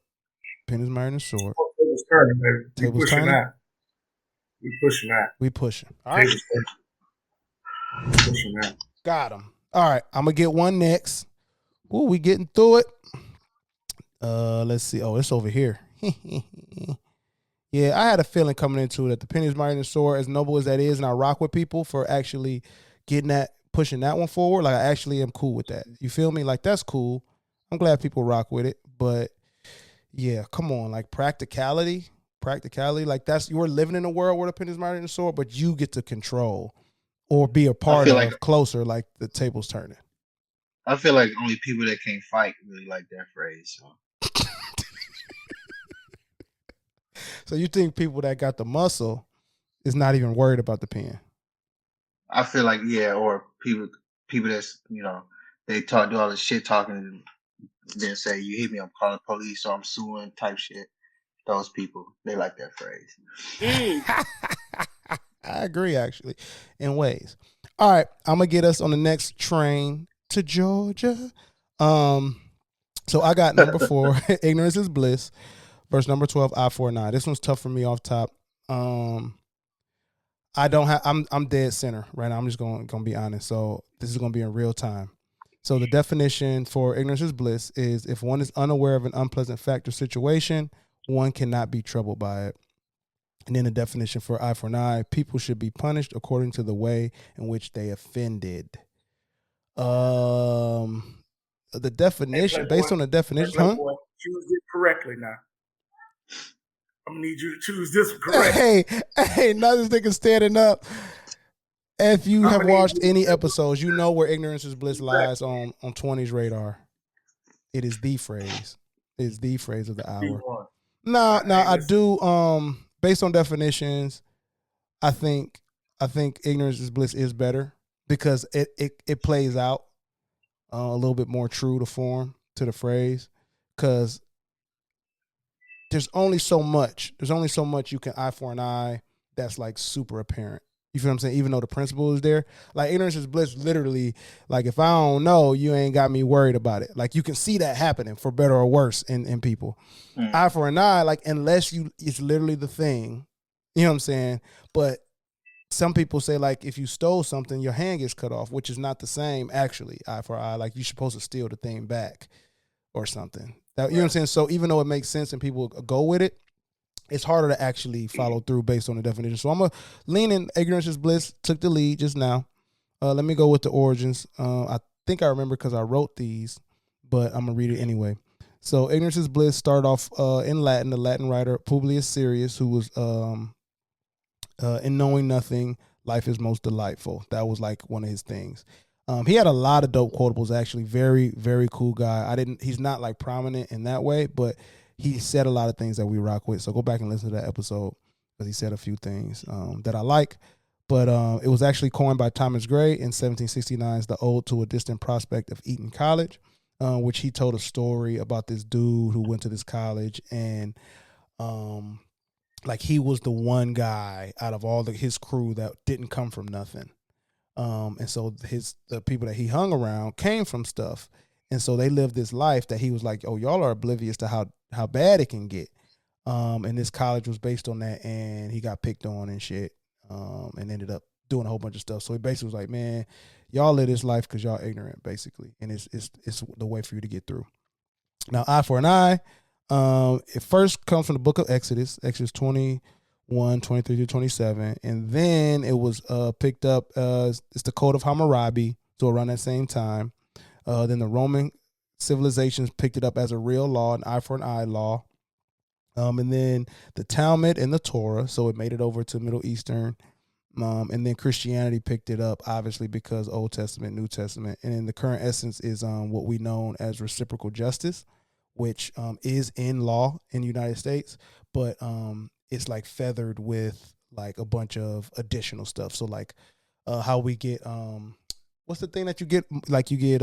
Pen is mightier than the sword. Tables turning, baby. Tables turning. We pushing that. We pushing. All right. Pushing that. Got him. All right. I'm gonna get one next. Ooh, we getting through it. Let's see. Oh, it's over here. Yeah, I had a feeling coming into it that the pen is mightier than the sword, as noble as that is, and I rock with people for actually pushing that one forward. Like I actually am cool with that. You feel me? Like that's cool. I'm glad people rock with it. But yeah, come on, like practicality, like you're living in a world where the pen is mightier than the sword, but you get to control or be a part of closer, like the tables turning. I feel like only people that can't fight really like that phrase. So. So you think people that got the muscle is not even worried about the pen? I feel like, yeah, or people that's, they do all this shit talking and then say, you hit me, I'm calling police or I'm suing type shit. Those people, they like that phrase. I agree, actually, in ways. All right, I'm going to get us on the next train to Georgia. So I got number 4, Ignorance is Bliss, verse number 12, I-49. This one's tough for me off top. I'm dead center right now. I'm just going to be honest. So this is going to be in real time. So the definition for ignorance is bliss is if one is unaware of an unpleasant fact or situation, one cannot be troubled by it. And then the definition for eye for an eye, people should be punished according to the way in which they offended. The definition, based on the definition, choose it correctly now. I'm gonna need you to choose this one correctly. Hey, now this nigga standing up. If you have watched any episodes, you know where ignorance is bliss lies on 20's radar. It is the phrase. It is the phrase of the hour. No, Hey, I listen. do. Based on definitions, I think ignorance is bliss is better because it plays out a little bit more true to form to the phrase because there's only so much you can eye for an eye that's like super apparent. You feel what I'm saying? Even though the principle is there, like ignorance is bliss. Literally, like if I don't know, you ain't got me worried about it. Like you can see that happening for better or worse in people. Eye for an eye, like unless it's literally the thing. You know what I'm saying? But some people say like if you stole something, your hand gets cut off, which is not the same actually. Eye for eye, like you're supposed to steal the thing back or something. That, you know what I'm saying? So even though it makes sense and people go with it, it's harder to actually follow through based on the definition. So I'm going to lean in. Ignorance is bliss. Took the lead just now. Let me go with the origins. I think I remember because I wrote these, but I'm going to read it anyway. So ignorance is bliss started off in Latin. The Latin writer Publius Serius, who was in knowing nothing, life is most delightful. That was like one of his things. He had a lot of dope quotables, actually. Very, very cool guy. He's not like prominent in that way, but he said a lot of things that we rock with. So go back and listen to that episode because he said a few things that I like. But it was actually coined by Thomas Gray in 1769's The Ode to a Distant Prospect of Eton College, which he told a story about this dude who went to this college and like he was the one guy out of all his crew that didn't come from nothing. And so the people that he hung around came from stuff. And so they lived this life that he was like, oh, y'all are oblivious to how bad it can get. And this college was based on that, and he got picked on and shit, and ended up doing a whole bunch of stuff. So he basically was like, man, y'all live this life because y'all ignorant, basically. And it's the way for you to get through. Now, eye for an eye, it first comes from the book of Exodus 21, 23 to 27. And then it was picked up as it's the Code of Hammurabi, so around that same time. Then the Roman civilizations picked it up as a real law, an eye for an eye law. And then the Talmud and the Torah, so it made it over to Middle Eastern. And then Christianity picked it up, obviously, because Old Testament, New Testament. And then the current essence is what we know as reciprocal justice, which is in law in the United States, but it's like feathered with like a bunch of additional stuff. So like how we get what's the thing that you get? Like you get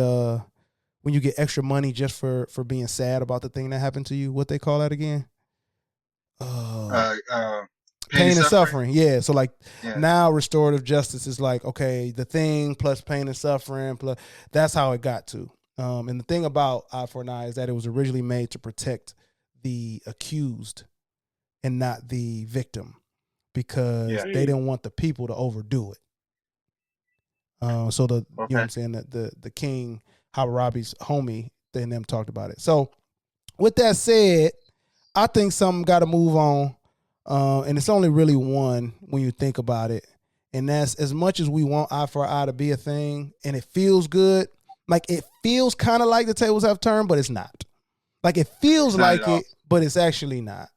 when you get extra money just for being sad about the thing that happened to you. What they call that again? Pain and suffering. Yeah. So like now restorative justice is like, okay, the thing plus pain and suffering plus that's how it got to. And the thing about eye for an eye is that it was originally made to protect the accused and not the victim because they didn't want the people to overdo it. So you know what I'm saying, that the king Hammurabi's homie and them talked about it. So with that said, I think something got to move on. And it's only really one when you think about it. And that's as much as we want eye for eye to be a thing and it feels good. Like it feels kind of like the tables have turned, but it's not. Like it feels like it, but it's actually not.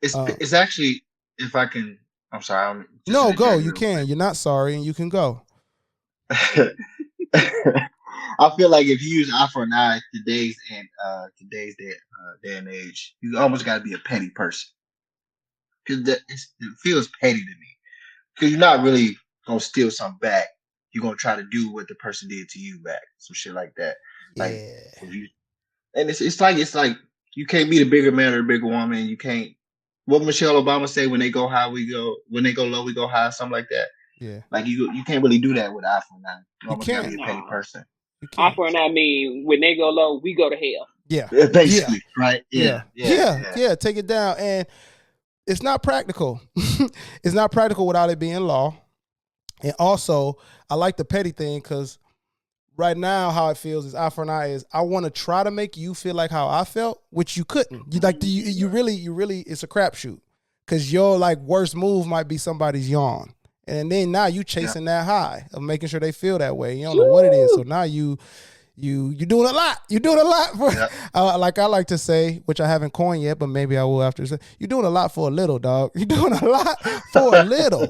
It's actually, if I can, I'm sorry. No, go. You can. You're not sorry, and you can go. I feel like if you use eye for an eye today's day and age, you almost got to be a petty person because it feels petty to me. Because you're not really gonna steal something back. You're gonna try to do what the person did to you back, some shit like that. Like, it's like you can't be the bigger man or the bigger woman. You can't. What Michelle Obama say, when they go high, we go. When they go low, we go high. Something like that. Yeah. Like you can't really do that with eye for an eye. You almost gotta be a petty person. Eye for an eye mean when they go low, we go to hell. Yeah. Basically, right? Yeah. Take it down, and it's not practical. It's not practical without it being law. And also, I like the petty thing because right now how it feels is eye for an eye is I want to try to make you feel like how I felt, which you couldn't. You really it's a crapshoot because your like worst move might be somebody's yawn. And then now you chasing that high of making sure they feel that way. You don't know what it is. So now you doing a lot. You're doing a lot for like I like to say, which I haven't coined yet, but maybe I will after. You're doing a lot for a little, dog. You're doing a lot for a little.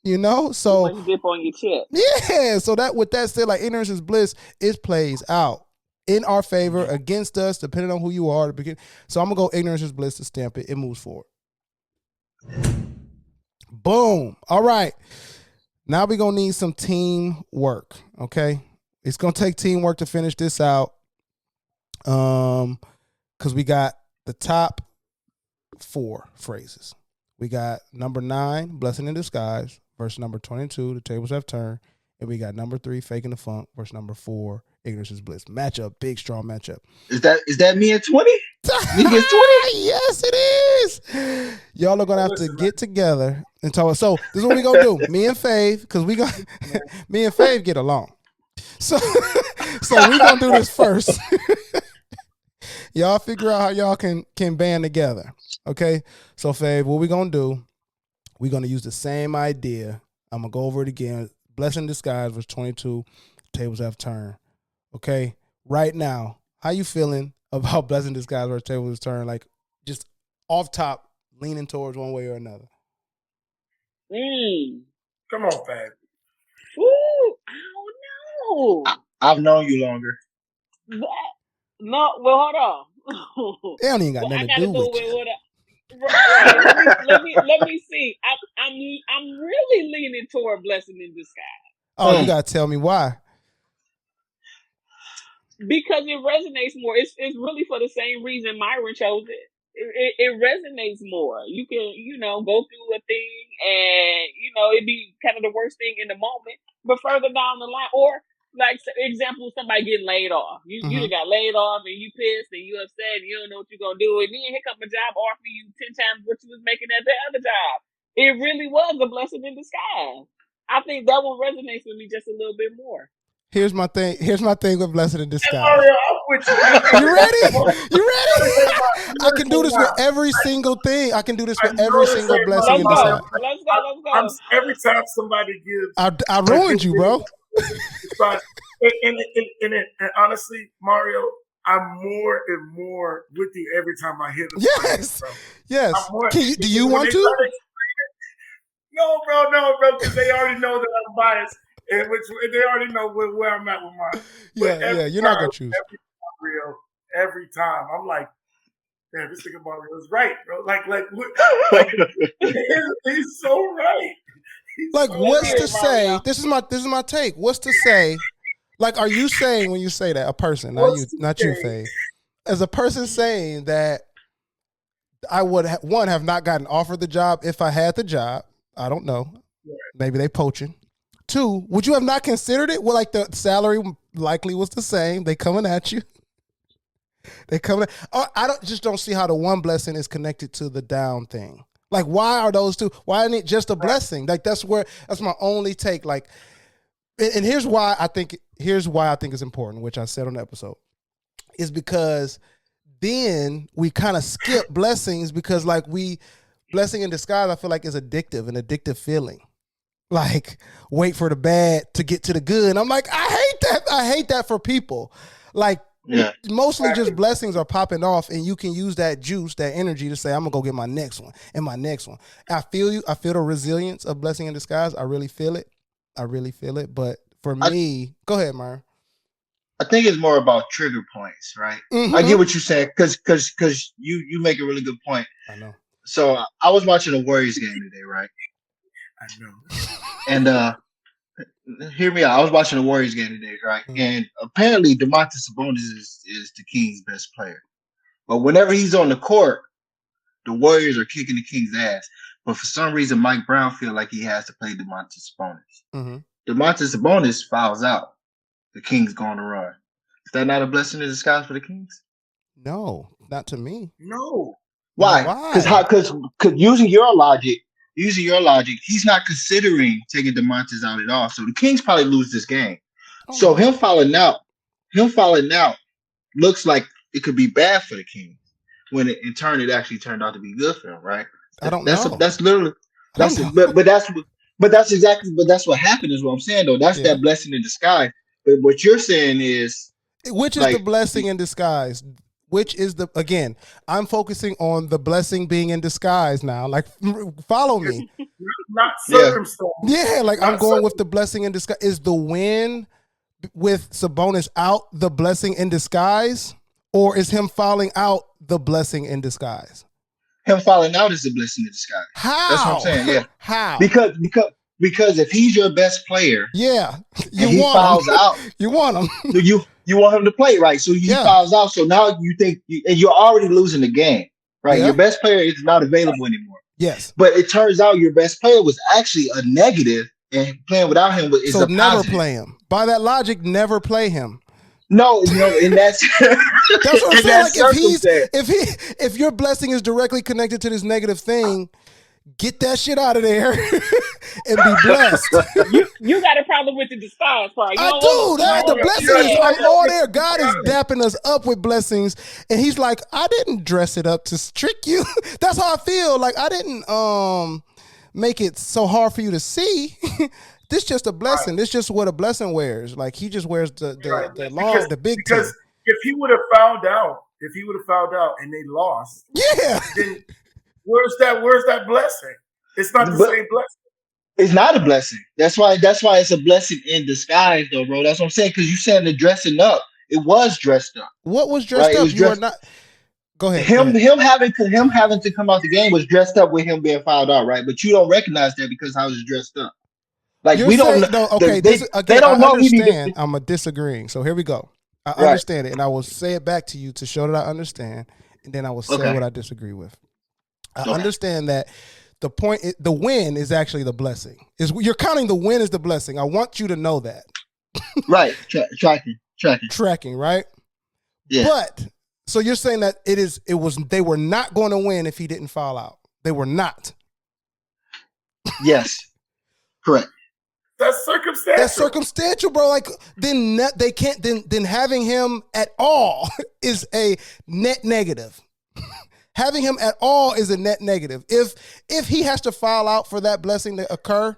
You know? So you dip on your chip. Yeah. So that with that said, like ignorance is bliss, it plays out. in our favor, against us, depending on who you are. So I'm going to go ignorance is bliss to stamp it. It moves forward. Boom. All right. Now we're going to need some teamwork, okay? It's going to take teamwork to finish this out because we got the top 4 phrases. We got number 9, blessing in disguise, verse number 22, the tables have turned, and we got number 3, faking the funk, verse number 4, ignorance is bliss. Matchup, big, strong matchup. Is that me at 20? Me against 20? Yes, it is. Y'all are going to have to get together and talk. So this is what we're going to do. Me and Fave, because me and Fave get along. So we're going to do this first. Y'all figure out how y'all can band together. Okay? So, Fave, what we're going to do, we're going to use the same idea. I'm going to go over it again. Blessing in disguise, verse 22, tables have turned. Okay? Right now, how you feeling about blessing in disguise, verse tables have turned? Like, just off top, leaning towards one way or another. Come on, Fab. Ooh, I don't know. I've known you longer. No, well, hold on. They don't even got nothing to do with you. Right. Let me see. I'm really leaning toward blessing in disguise. Oh, you gotta tell me why. Because it resonates more. It's really for the same reason Myron chose it. It resonates more. You can, go through a thing and, it'd be kind of the worst thing in the moment. But further down the line, or like example, somebody getting laid off. You got laid off and you pissed and you upset and you don't know what you're gonna do. And then here come a job offering you 10 times what you was making at the other job. It really was a blessing in disguise. I think that one resonates with me just a little bit more. Here's my thing with blessing in disguise. Mario, I'm with you. You ready? I can do this with every single thing. I can do this with every single blessing in disguise. Let's go. Every time somebody gives, I ruined you, bro. But and honestly, Mario, I'm more and more with you every time I hear the Yes. Do you want to? No, bro, because they already know that I'm biased, and they already know where I'm at with mine. Yeah, you're not gonna choose. Every time, I'm like, man, this nigga Mario is right, bro. Like he's so right. Like, what's to say? This is my take. What's to say? Like, are you saying when you say that a person, not you, Faye, as a person saying that I would have not gotten offered the job if I had the job? I don't know. Maybe they poaching. 2, would you have not considered it? Well, like the salary likely was the same. They coming at you. They coming. I don't see how the one blessing is connected to the down thing. Like, why are those two? Why isn't it just a blessing? Like, that's my only take. Like, and here's why I think it's important, which I said on the episode, is because then we kind of skip blessings because blessing in disguise, I feel like is an addictive feeling. Like, wait for the bad to get to the good. And I'm like, I hate that. I hate that for people. Like, mostly just blessings are popping off, and you can use that juice, that energy to say, I'm going to go get my next one and my next one. I feel you. I feel the resilience of blessing in disguise. I really feel it. But for me, go ahead, Myron. I think it's more about trigger points, right? Mm-hmm. I get what you're saying because you make a really good point. I know. So I was watching a Warriors game today, right? I know. And hear me out. I was watching a Warriors game today, right? Mm-hmm. And apparently Domantas Sabonis is the Kings' best player. But whenever he's on the court, the Warriors are kicking the Kings' ass. But for some reason, Mike Brown feels like he has to play Domantas Sabonis. Mm-hmm. Domantas Sabonis fouls out. The Kings go on a run. Is that not a blessing in disguise for the Kings? No, not to me. No. Why? Because using your logic, he's not considering taking DeMontis out at all. So the Kings probably lose this game. So him falling out looks like it could be bad for the Kings. When in turn it actually turned out to be good for him, right? I don't know. That's literally that's what happened is what I'm saying though. That's that blessing in disguise. But what you're saying is which is the blessing in disguise? Which is again, I'm focusing on the blessing being in disguise now. Like, follow me. Not circumstance. Yeah, like I'm going with the blessing in disguise. Is the win with Sabonis out the blessing in disguise, or is him falling out the blessing in disguise? Him falling out is a blessing in disguise. How? That's what I'm saying. Yeah. How? Because if he's your best player, yeah, and he fouls out, you want him. So you want him to play right. So he fouls out. So now you think and you're already losing the game, right? Yeah. Your best player is not available anymore. Yes, but it turns out your best player was actually a negative, and playing without him is so a never positive. play him. By that logic, never play him. No, and that's that's what I'm saying. Like if your blessing is directly connected to this negative thing, get that shit out of there and be blessed. You got a problem with the disguise part. I do. The blessings are all there. God is dapping us up with blessings, and He's like, I didn't dress it up to trick you. That's how I feel. Like I didn't make it so hard for you to see. This just a blessing. This just what a blessing wears. Like He just wears the big. Because if he would have found out, and they lost, then where's that blessing? It's not the same blessing. It's not a blessing. That's why it's a blessing in disguise, though, bro. That's what I'm saying. Because you saying the dressing up, it was dressed up. What was dressed up? You are not. Go ahead. Him having to come out the game was dressed up with him being fouled out, right? But you don't recognize that because how it's dressed up. Like You're we don't saying, know. No, okay, they don't know. Understand. I'm disagreeing. So here we go. I understand it, and I will say it back to you to show that I understand, and then I will say what I disagree with. I understand that the point, the win is actually the blessing. You're counting the win as the blessing. I want you to know that. Right. Tracking. Right. Yeah. But so you're saying that they were not going to win if he didn't foul out. They were not. Yes. Correct. That's circumstantial. That's circumstantial, bro. Like then they can't. Then having him at all is a net negative. Having him at all is a net negative. If he has to foul out for that blessing to occur,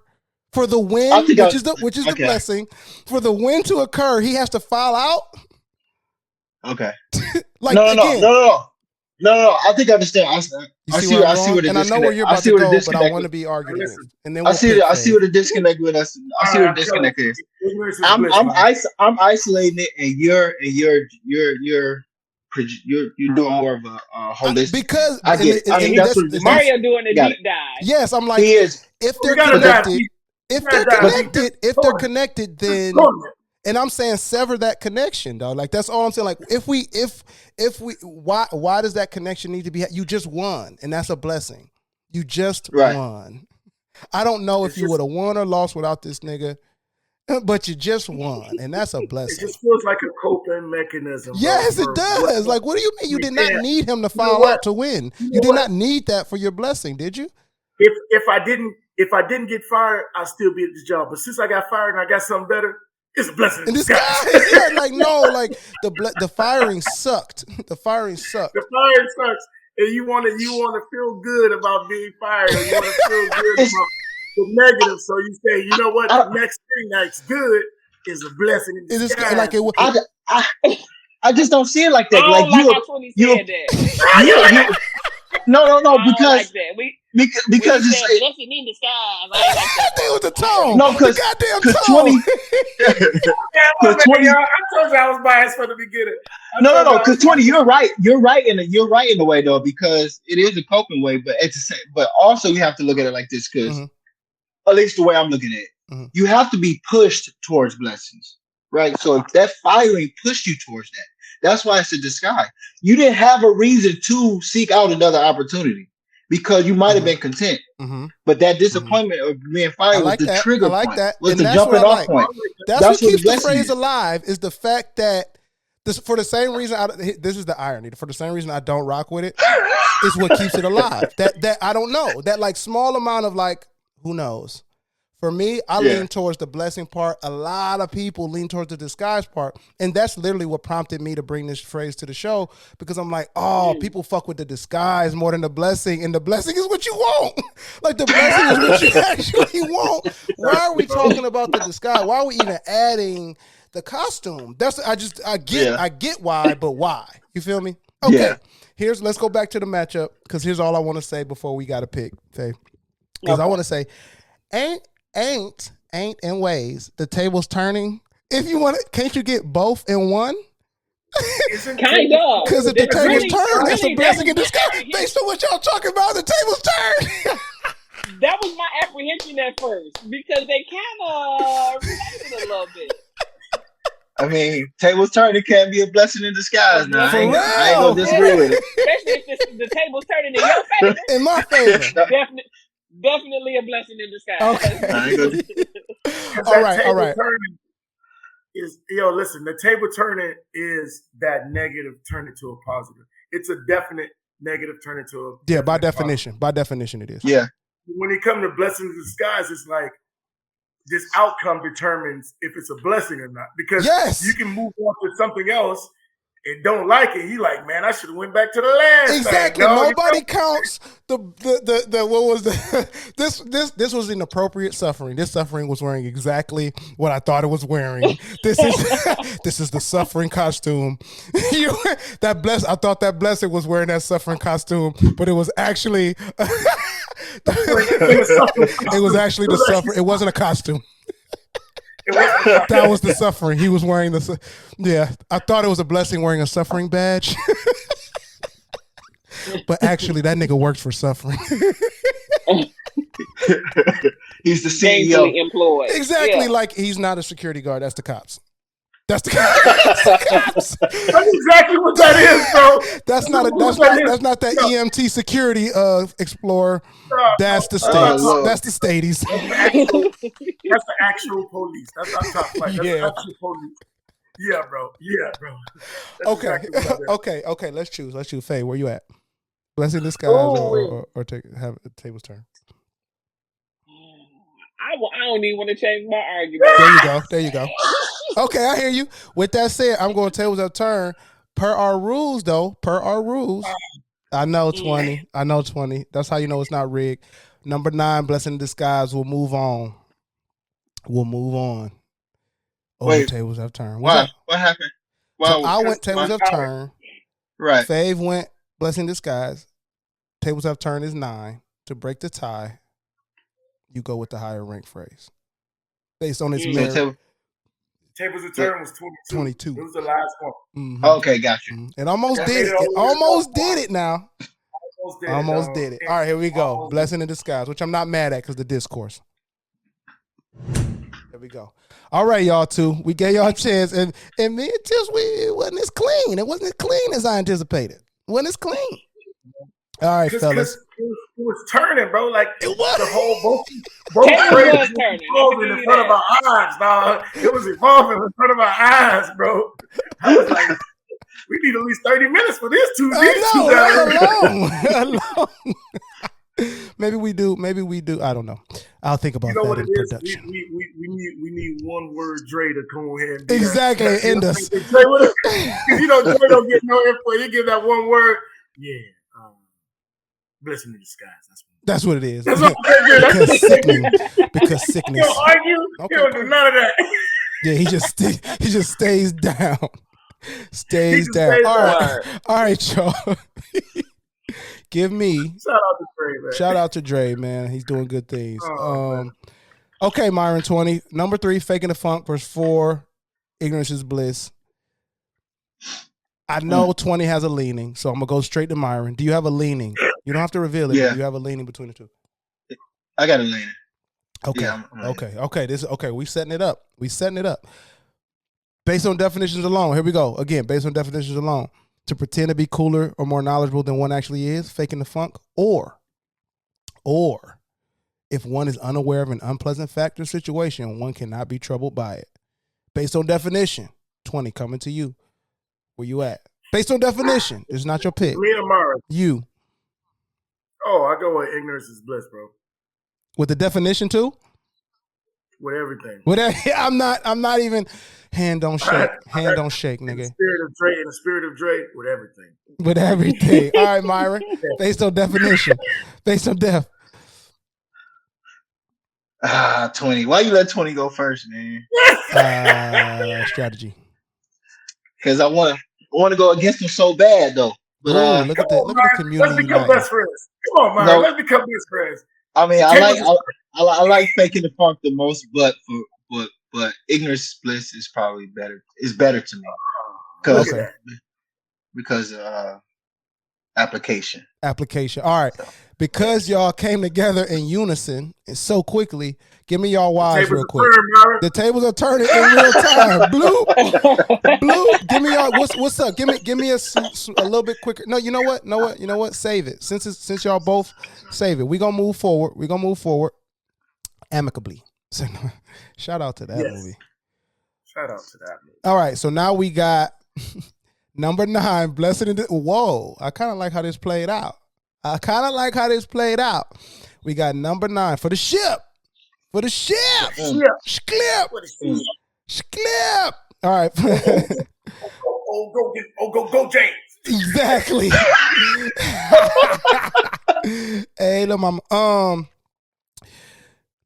for the win, which is the blessing, for the win to occur, he has to foul out. Okay. No. I think I understand. I see where the disconnect. And I know where you're about to go, but I want to be arguing. And then I see where the disconnect with us. I see where the disconnect is. I'm isolating it, and you're doing more of a holistic. Because I get it. I mean, that's what Mario doing a deep dive. Yes, I'm like, he is. If they're connected, then. And I'm saying sever that connection, dog. Like that's all I'm saying. Like if we, why does that connection need to be? You just won, and that's a blessing. You just won. I don't know if you would have won or lost without this nigga, but you just won, and that's a blessing. It just feels like a coping mechanism. Yes, it does. Like, what do you mean? You did not need him to foul out to win. You did not need that for your blessing, did you? If I didn't get fired, I'd still be at this job. But since I got fired and I got something better. It's a blessing. And this guy, the firing sucked. The firing sucked. The firing sucks, and you want to feel good about being fired. You want to feel good about the negative. So you say, you know what? The next thing that's good is a blessing. In disguise. Like it. I just don't see it like that. No, because because it's blessing in disguise. That thing was the tone. No, because goddamn tone. 20. I told you I was biased from the beginning. No, because 20. You're right. You're right in a way though, because it is a coping way. But it's the same. But also you have to look at it like this, because at least the way I'm looking at it, you have to be pushed towards blessings, right? So if that firing pushed you towards that. That's why it's a disguise. You didn't have a reason to seek out another opportunity because you might have been content. But that disappointment of being fired was the trigger point. Was the jumping off point. That's what keeps the phrase alive is the fact that for the same reason, this is the irony. For the same reason I don't rock with it, is what keeps it alive. That I don't know. That like small amount of like, who knows? For me, I lean towards the blessing part. A lot of people lean towards the disguise part. And that's literally what prompted me to bring this phrase to the show, because I'm like, people fuck with the disguise more than the blessing. And the blessing is what you want. Like the blessing is what you actually want. Why are we talking about the disguise? Why are we even adding the costume? I get why, but why? You feel me? Okay. Yeah. Let's go back to the matchup, because here's all I want to say before we got to pick, okay? Because I want to say, ain't in ways the table's turning If you want it, can't you get both in one? Kind of. Because if the tables turn, that's a blessing in disguise. apprehension. Based on what y'all talking about, the tables turn. That was my apprehension at first because they kind of related a little bit. I mean, tables turning can be a blessing in disguise. Now I ain't gonna disagree with it. Especially if the table's turning in your favor. In my favor. Definitely a blessing in disguise. Okay. All right. Listen, the table turning is that negative turn it to a positive. It's a definite negative turn it to a by definition. Positive. By definition, it is. Yeah. When it comes to blessings in disguise, it's like this outcome determines if it's a blessing or not. Because you can move on to something else and don't like it. He like, man, I should have went back to the last exactly. thing. Nobody counts the what was the this was inappropriate suffering. This suffering was wearing exactly what I thought it was wearing. This is the suffering costume. I thought that blessing was wearing that suffering costume, but it was actually it was actually the suffering. It wasn't a costume. That was the suffering. He was wearing the. Yeah, I thought it was a blessing wearing a suffering badge, but actually, that nigga works for suffering. He's the CEO. Employed. Exactly, like he's not a security guard. That's the cops. That's the cops. That's exactly what that is, bro. That's not that EMT security explorer. That's the states. That's the staties. That's the actual police. That's not top flight. That's the actual police. Yeah, bro. That's Okay. Let's choose. Faye, where you at? Blessing disguise or have a tables turn. I don't even want to change my argument. There you go. Okay, I hear you. With that said, I'm going to tables up turn. Per our rules, though. I know 20. That's how you know it's not rigged. Number 9, blessing in disguise. We'll move on. Wait, tables up turn. What happened? So I went tables up turn. Right. Fave went blessing in disguise. Tables up turn is 9. To break the tie, you go with the higher rank phrase. Based on its merit. Tables of turn was 22. It was the last one. Mm-hmm. Okay, got you. It almost did it. It almost did it now. Almost did it. All right, here we go. Blessing in disguise, which I'm not mad at because the discourse. There we go. All right, y'all two. We gave y'all a chance. And me and Tips, it wasn't as clean. It wasn't as clean as I anticipated. It wasn't as clean. All right, fellas. It was turning, bro. Like it was the whole both phrases evolving in front of our eyes, dog. It was evolving in front of our eyes, bro. I was like, we need at least 30 minutes for this two. Alone. Maybe we do. I don't know. I'll think about that in production. We need one word Dre to come here and exactly end us. Because Dre don't get no input. He give that one word. Yeah. Blessing in disguise. That's what it is. That's what because sickness. You don't argue. Okay. You don't do none of that. Yeah, he just stays down. Stays down. All right, y'all. Give me. Shout out to Dre, man. He's doing good things. Okay, Myron 20. Number 3, faking the funk. Verse 4, ignorance is bliss. I know 20 has a leaning, so I'm going to go straight to Myron. Do you have a leaning? You don't have to reveal it. Yeah. But you have a leaning between the two. I got a leaning. Okay. Yeah, okay. We setting it up. Based on definitions alone. Here we go. Again, based on definitions alone. To pretend to be cooler or more knowledgeable than one actually is, faking the funk, or if one is unaware of an unpleasant fact or situation, one cannot be troubled by it. Based on definition, 20 coming to you. Where you at? Based on definition. It's not your pick. Me and Myron. You. Oh, I go with ignorance is bliss, bro. With the definition too? With everything. I'm not even hand don't shake. Hand don't shake, nigga. In the spirit of Dre, with everything. With everything. All right, Myron. Based on definition. Based on def. 20. Why you let 20 go first, man? Strategy. Because I want to go against him so bad, though. But look at the community. Let's become best friends. Come on, Myron. Let's become best friends. I mean, I like faking the funk the most, but but Ignorance is Bliss is probably better. Is better to me Look at because application. Application. All right. Because y'all came together in unison and so quickly, give me y'all whys real quick. The tables are turning in real time. Blue. Give me y'all. What's up? Give me a little bit quicker. No, you know what? Save it. Since y'all both save it. We're gonna move forward amicably. So, shout out to that movie. Shout out to that movie. All right. So now we got number 9, Blessed in Whoa. I kind of like how this played out. We got number 9 for the ship. Sklip. All right. Go, James. Exactly. Hey, look, mama.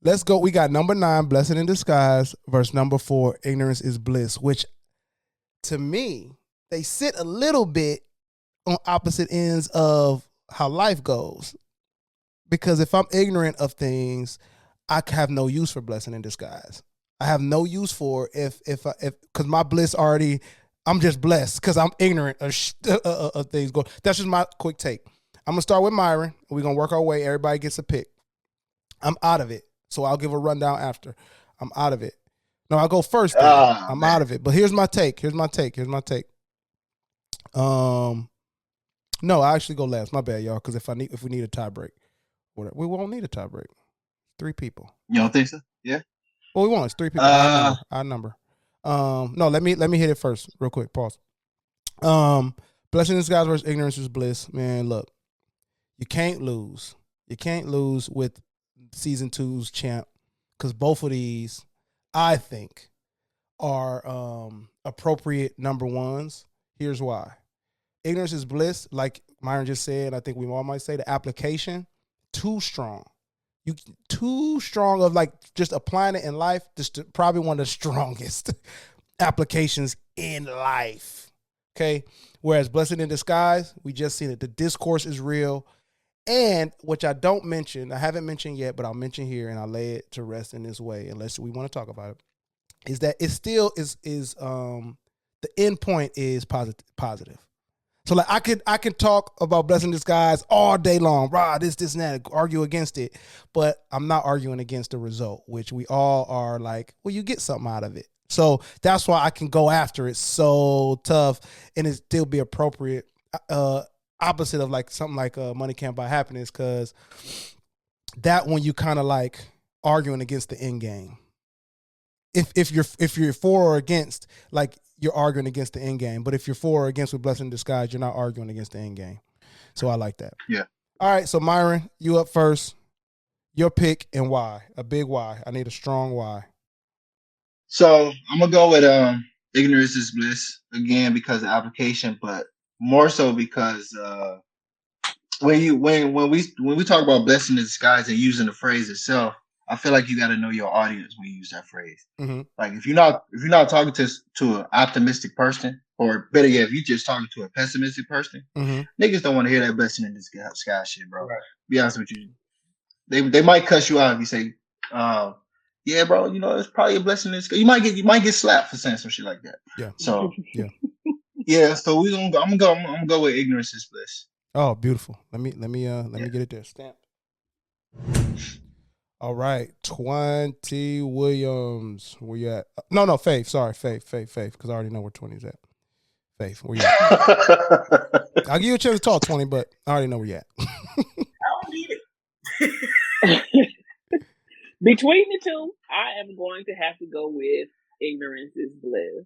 Let's go. We got number 9, Blessed in Disguise, versus number 4, Ignorance is Bliss, which to me, they sit a little bit on opposite ends of how life goes. Because if I'm ignorant of things, I have no use for Blessing in Disguise. I have no use for if because my bliss already, I'm just blessed because I'm ignorant of things going. That's just my quick take. I'm gonna start with Myron. We're gonna work our way. Everybody gets a pick. I'm out of it, so I'll give a rundown after. I'm out of it. No, I'll go first. I'm out of it. But here's my take. No, I actually go last. My bad, y'all. Because if we need a tie break, we won't need a tie break. 3 people. You don't think so? Yeah. Well, we won't. It's 3 people. Odd number. No, let me hit it first, real quick. Pause. Blessing in Disguise versus Ignorance is Bliss. Man, look, you can't lose. You can't lose with season 2's champ because both of these, I think, are appropriate number 1s. Here's why. Ignorance is Bliss, like Myron just said. I think we all might say the application too strong. You too strong of like just applying it in life. Just probably one of the strongest applications in life. Okay, whereas Blessed in Disguise, we just seen it. The discourse is real, and which I haven't mentioned yet, but I'll mention here, and I'll lay it to rest in this way, unless we want to talk about it. Is that it still is the end point is positive. So like I could talk about Blessing in Disguise all day long, this and that, argue against it, but I'm not arguing against the result, which we all are like, well, you get something out of it. So that's why I can go after it so tough and it still be appropriate. Opposite of like something like Money Can't Buy Happiness, because that one you kind of like arguing against the end game. If you're for or against, like you're arguing against the end game. But if you're for or against with Blessing in Disguise, you're not arguing against the end game. So I like that. Yeah. All right. So Myron, you up first. Your pick and why? A big why. I need a strong why. So I'm gonna go with Ignorance is Bliss again because of application, but more so because when we talk about Blessing in Disguise and using the phrase itself, I feel like you got to know your audience when you use that phrase. Mm-hmm. Like if you're not talking to an optimistic person, or better yet, if you're just talking to a pessimistic person, niggas don't want to hear that Blessing in Disguise shit, bro. Right. Be honest with you, they might cuss you out if you say, "Yeah, bro, you know it's probably a blessing in disguise." You might get slapped for saying some shit like that. Yeah. So yeah. So I'm gonna go with Ignorance is Bliss. Oh, beautiful. Let me get it there. Stamp. All right, 20 Williams. Where you at? No, Fave. Sorry, Fave. Because I already know where 20's at. Fave, where you at? I'll give you a chance to talk 20, but I already know where you at. I don't need it. Between the two, I am going to have to go with Ignorance is Bliss.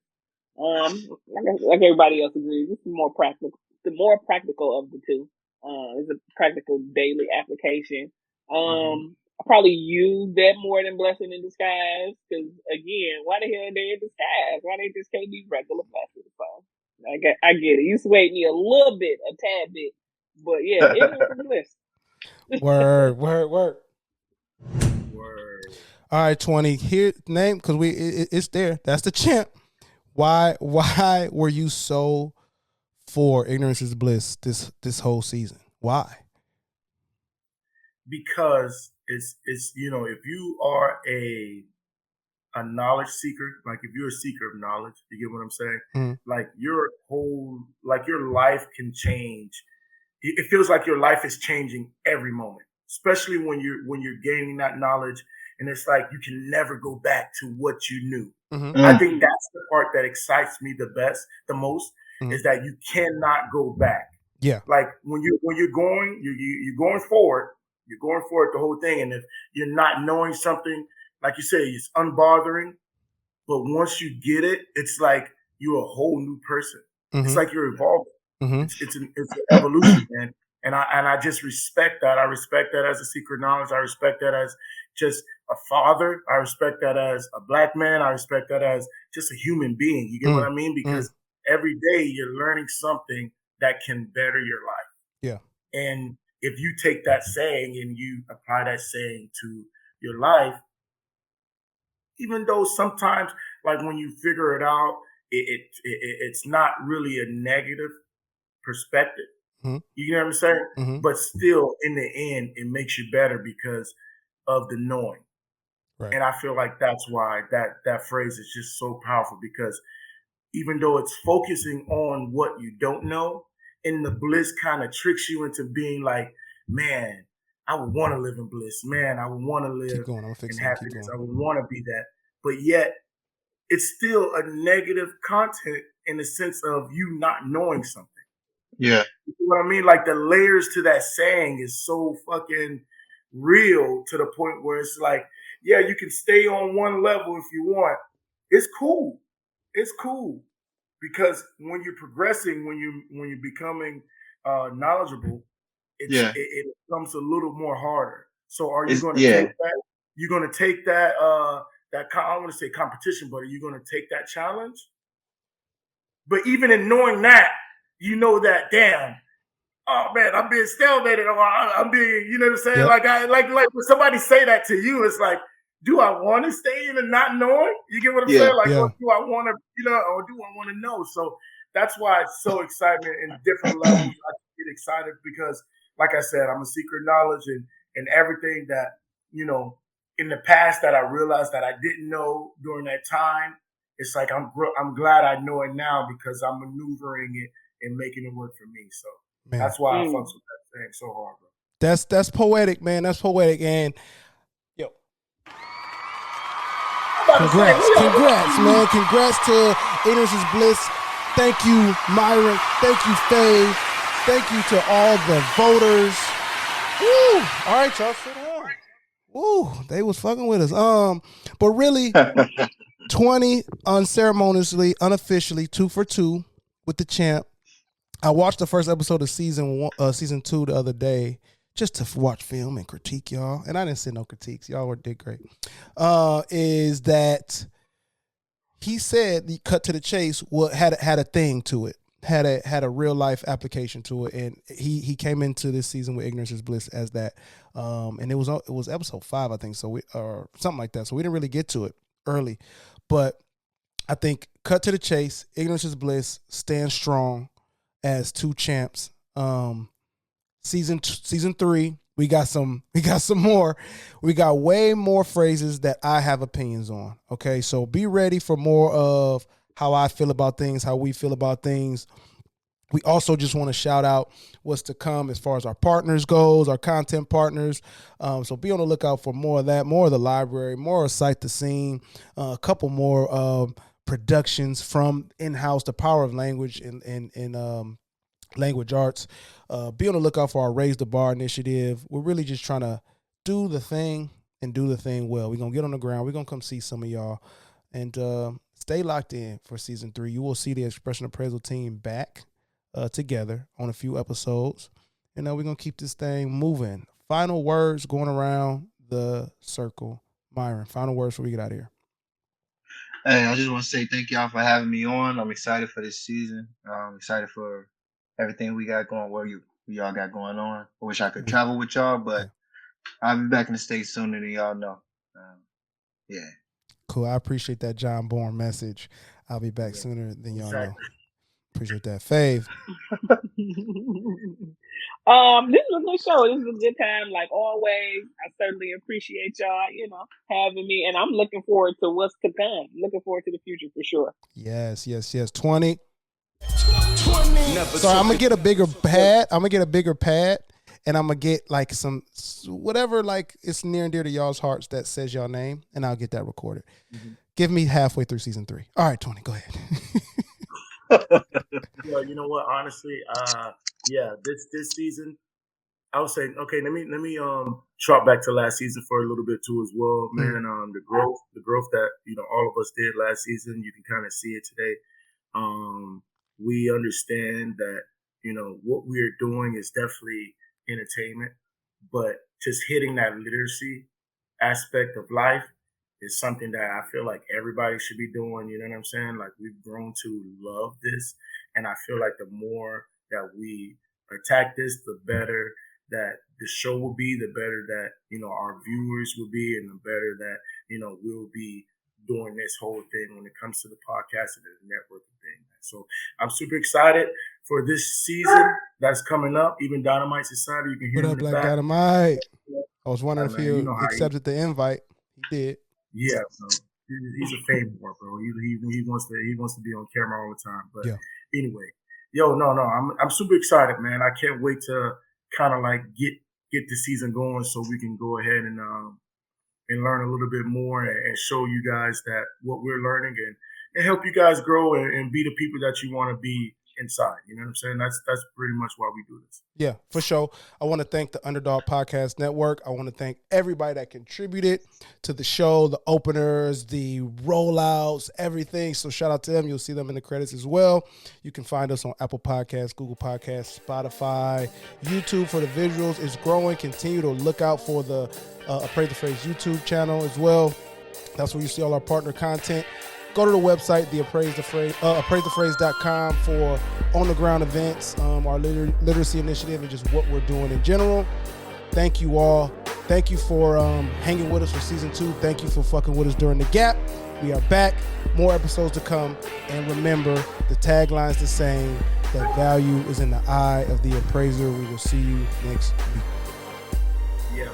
Like everybody else agrees, it's more practical. The more practical of the two. It's a practical daily application. I probably use that more than Blessing in Disguise because, again, why the hell are they in disguise? Why they just can't be regular blessings? So I get it. You swayed me a little bit, a tad bit, but yeah, Ignorance is Bliss. Word. All right, 20. Here name because it's there. That's the champ. Why were you so for Ignorance is Bliss this whole season? Why? Because it's if you are a a knowledge seeker, like if you're a seeker of knowledge, you get what I'm saying? Mm-hmm. Like your life can change. It feels like your life is changing every moment, especially when you're gaining that knowledge, and it's like you can never go back to what you knew. Mm-hmm. I think that's the part that excites me the most, Mm-hmm. is that you cannot go back. Yeah. Like when you're going forward, you're going forward the whole thing, and if you're not knowing something, like you say, it's unbothering. But once you get it, it's like you're a whole new person. Mm-hmm. It's like you're evolving. Mm-hmm. It's an evolution, man. And I just respect that. I respect that as a secret knowledge. I respect that as just a father. I respect that as a black man. I respect that as just a human being. You get what I mean? Because every day you're learning something that can better your life. Yeah. And if you take that saying and you apply that saying to your life, even though sometimes, like when you figure it out, it's not really a negative perspective. Mm-hmm. You know what I'm saying? Mm-hmm. But still, in the end, it makes you better because of the knowing. Right. And I feel like that's why that phrase is just so powerful, because even though it's focusing on what you don't know, and the bliss kind of tricks you into being like, man, I would want to live in bliss. Man, I would want to live in happiness. I would want to be that. But yet, it's still a negative content in the sense of you not knowing something. Yeah. You know what I mean? Like the layers to that saying is so fucking real, to the point where it's like, yeah, you can stay on one level if you want. It's cool. It's cool. Because when you're progressing, when you're becoming knowledgeable, it becomes a little more harder. So are you going to take that? You're going to take that I don't want to say competition, but are you going to take that challenge? But even in knowing that, you know that, damn, oh man, I'm being stalemated, or I'm being, you know what I'm saying? Yep. Like when somebody say that to you, it's like, do I want to stay in the not knowing? You get what I'm saying? Like, or do I want to, or do I want to know? So that's why it's so exciting in different levels. I get excited because, like I said, I'm a secret knowledge, and everything that, in the past that I realized that I didn't know during that time, it's like I'm glad I know it now, because I'm maneuvering it and making it work for me. So that's why I fucks with that thing so hard, bro. That's poetic, man. That's poetic. And yo, congrats, man. Congrats to Ignorance is Bliss. Thank you, Myron. Thank you, Fave. Thank you to all the voters. Woo! All right, y'all, sit down. Woo! They was fucking with us. But really, 20 unceremoniously, unofficially, 2 for 2 with the champ. I watched the first episode of season 2 the other day, just to watch film and critique y'all. And I didn't send no critiques. Y'all did great. Is that he said, the cut to the chase, had a thing to it, had a real life application to it, and he came into this season with Ignorance is Bliss as that. And it was episode 5, I think, so or something like that. So we didn't really get to it early, but I think cut to the chase, Ignorance is Bliss stands strong as 2 champs. Season 3, we got some more. We got way more phrases that I have opinions on. Okay, so be ready for more of how I feel about things, how we feel about things. We also just want to shout out what's to come as far as our partners goes, our content partners. So be on the lookout for more of that, more of the library, more of Sight the Scene, a couple more productions from in-house, the power of language and language arts. Be on the lookout for our Raise the Bar initiative. We're really just trying to do the thing and do the thing well. We're going to get on the ground. We're going to come see some of y'all. And stay locked in for season 3. You will see the Expression Appraisal team back together on a few episodes. And we're going to keep this thing moving. Final words going around the circle. Myron, final words before we get out of here. Hey, I just want to say thank y'all for having me on. I'm excited for this season. I'm excited for everything we got going, what y'all got going on. I wish I could travel with y'all, but I'll be back in the States sooner than y'all know. Yeah. Cool. I appreciate that John Bourne message. I'll be back sooner than y'all know. Appreciate that. Fave. This is a good show. This is a good time, like always. I certainly appreciate y'all, having me, and I'm looking forward to what's to come. Looking forward to the future for sure. Yes. 20. So I'm gonna get a bigger pad. And I'm gonna get like some whatever, like it's near and dear to y'all's hearts that says y'all name, and I'll get that recorded. Mm-hmm. Give me halfway through season 3. All right, 20, go ahead. Yeah, you know what? Honestly, this season, I would say, okay, let me trot back to last season for a little bit too as well, man. The growth that all of us did last season, you can kind of see it today. We understand that what we're doing is definitely entertainment, but just hitting that literacy aspect of life is something that I feel like everybody should be doing. You know what I'm saying? Like, we've grown to love this, and I feel like the more that we attack this, the better that the show will be, the better that our viewers will be, and the better that we'll be doing this whole thing when it comes to the podcast and the networking thing. So I'm super excited for this season that's coming up. Even Dynamite's excited. You can hear him in the back. Dynamite? I was wondering if he accepted the invite. He did. Yeah, so he's a favorite, bro. He wants to be on camera all the time. But anyway, I'm super excited, man. I can't wait to kind of like get the season going so we can go ahead and learn a little bit more and show you guys that what we're learning and help you guys grow and be the people that you want to be inside. You know what I'm saying? That's pretty much why we do this. Yeah, for sure. I want to thank the Underdog Podcast Network. I want to thank everybody that contributed to the show, the openers, the rollouts, everything. So shout out to them. You'll see them in the credits as well. You can find us on Apple Podcasts, Google Podcasts, Spotify, YouTube for the visuals. It's growing. Continue to look out for the Appraise the Phrase YouTube channel as well. That's where you see all our partner content. Go to the website, appraisethephrase.com for on-the-ground events, our literacy initiative, and just what we're doing in general. Thank you all. Thank you for hanging with us for season 2. Thank you for fucking with us during the gap. We are back. More episodes to come. And remember, the tagline's the same. That value is in the eye of the appraiser. We will see you next week. Yeah,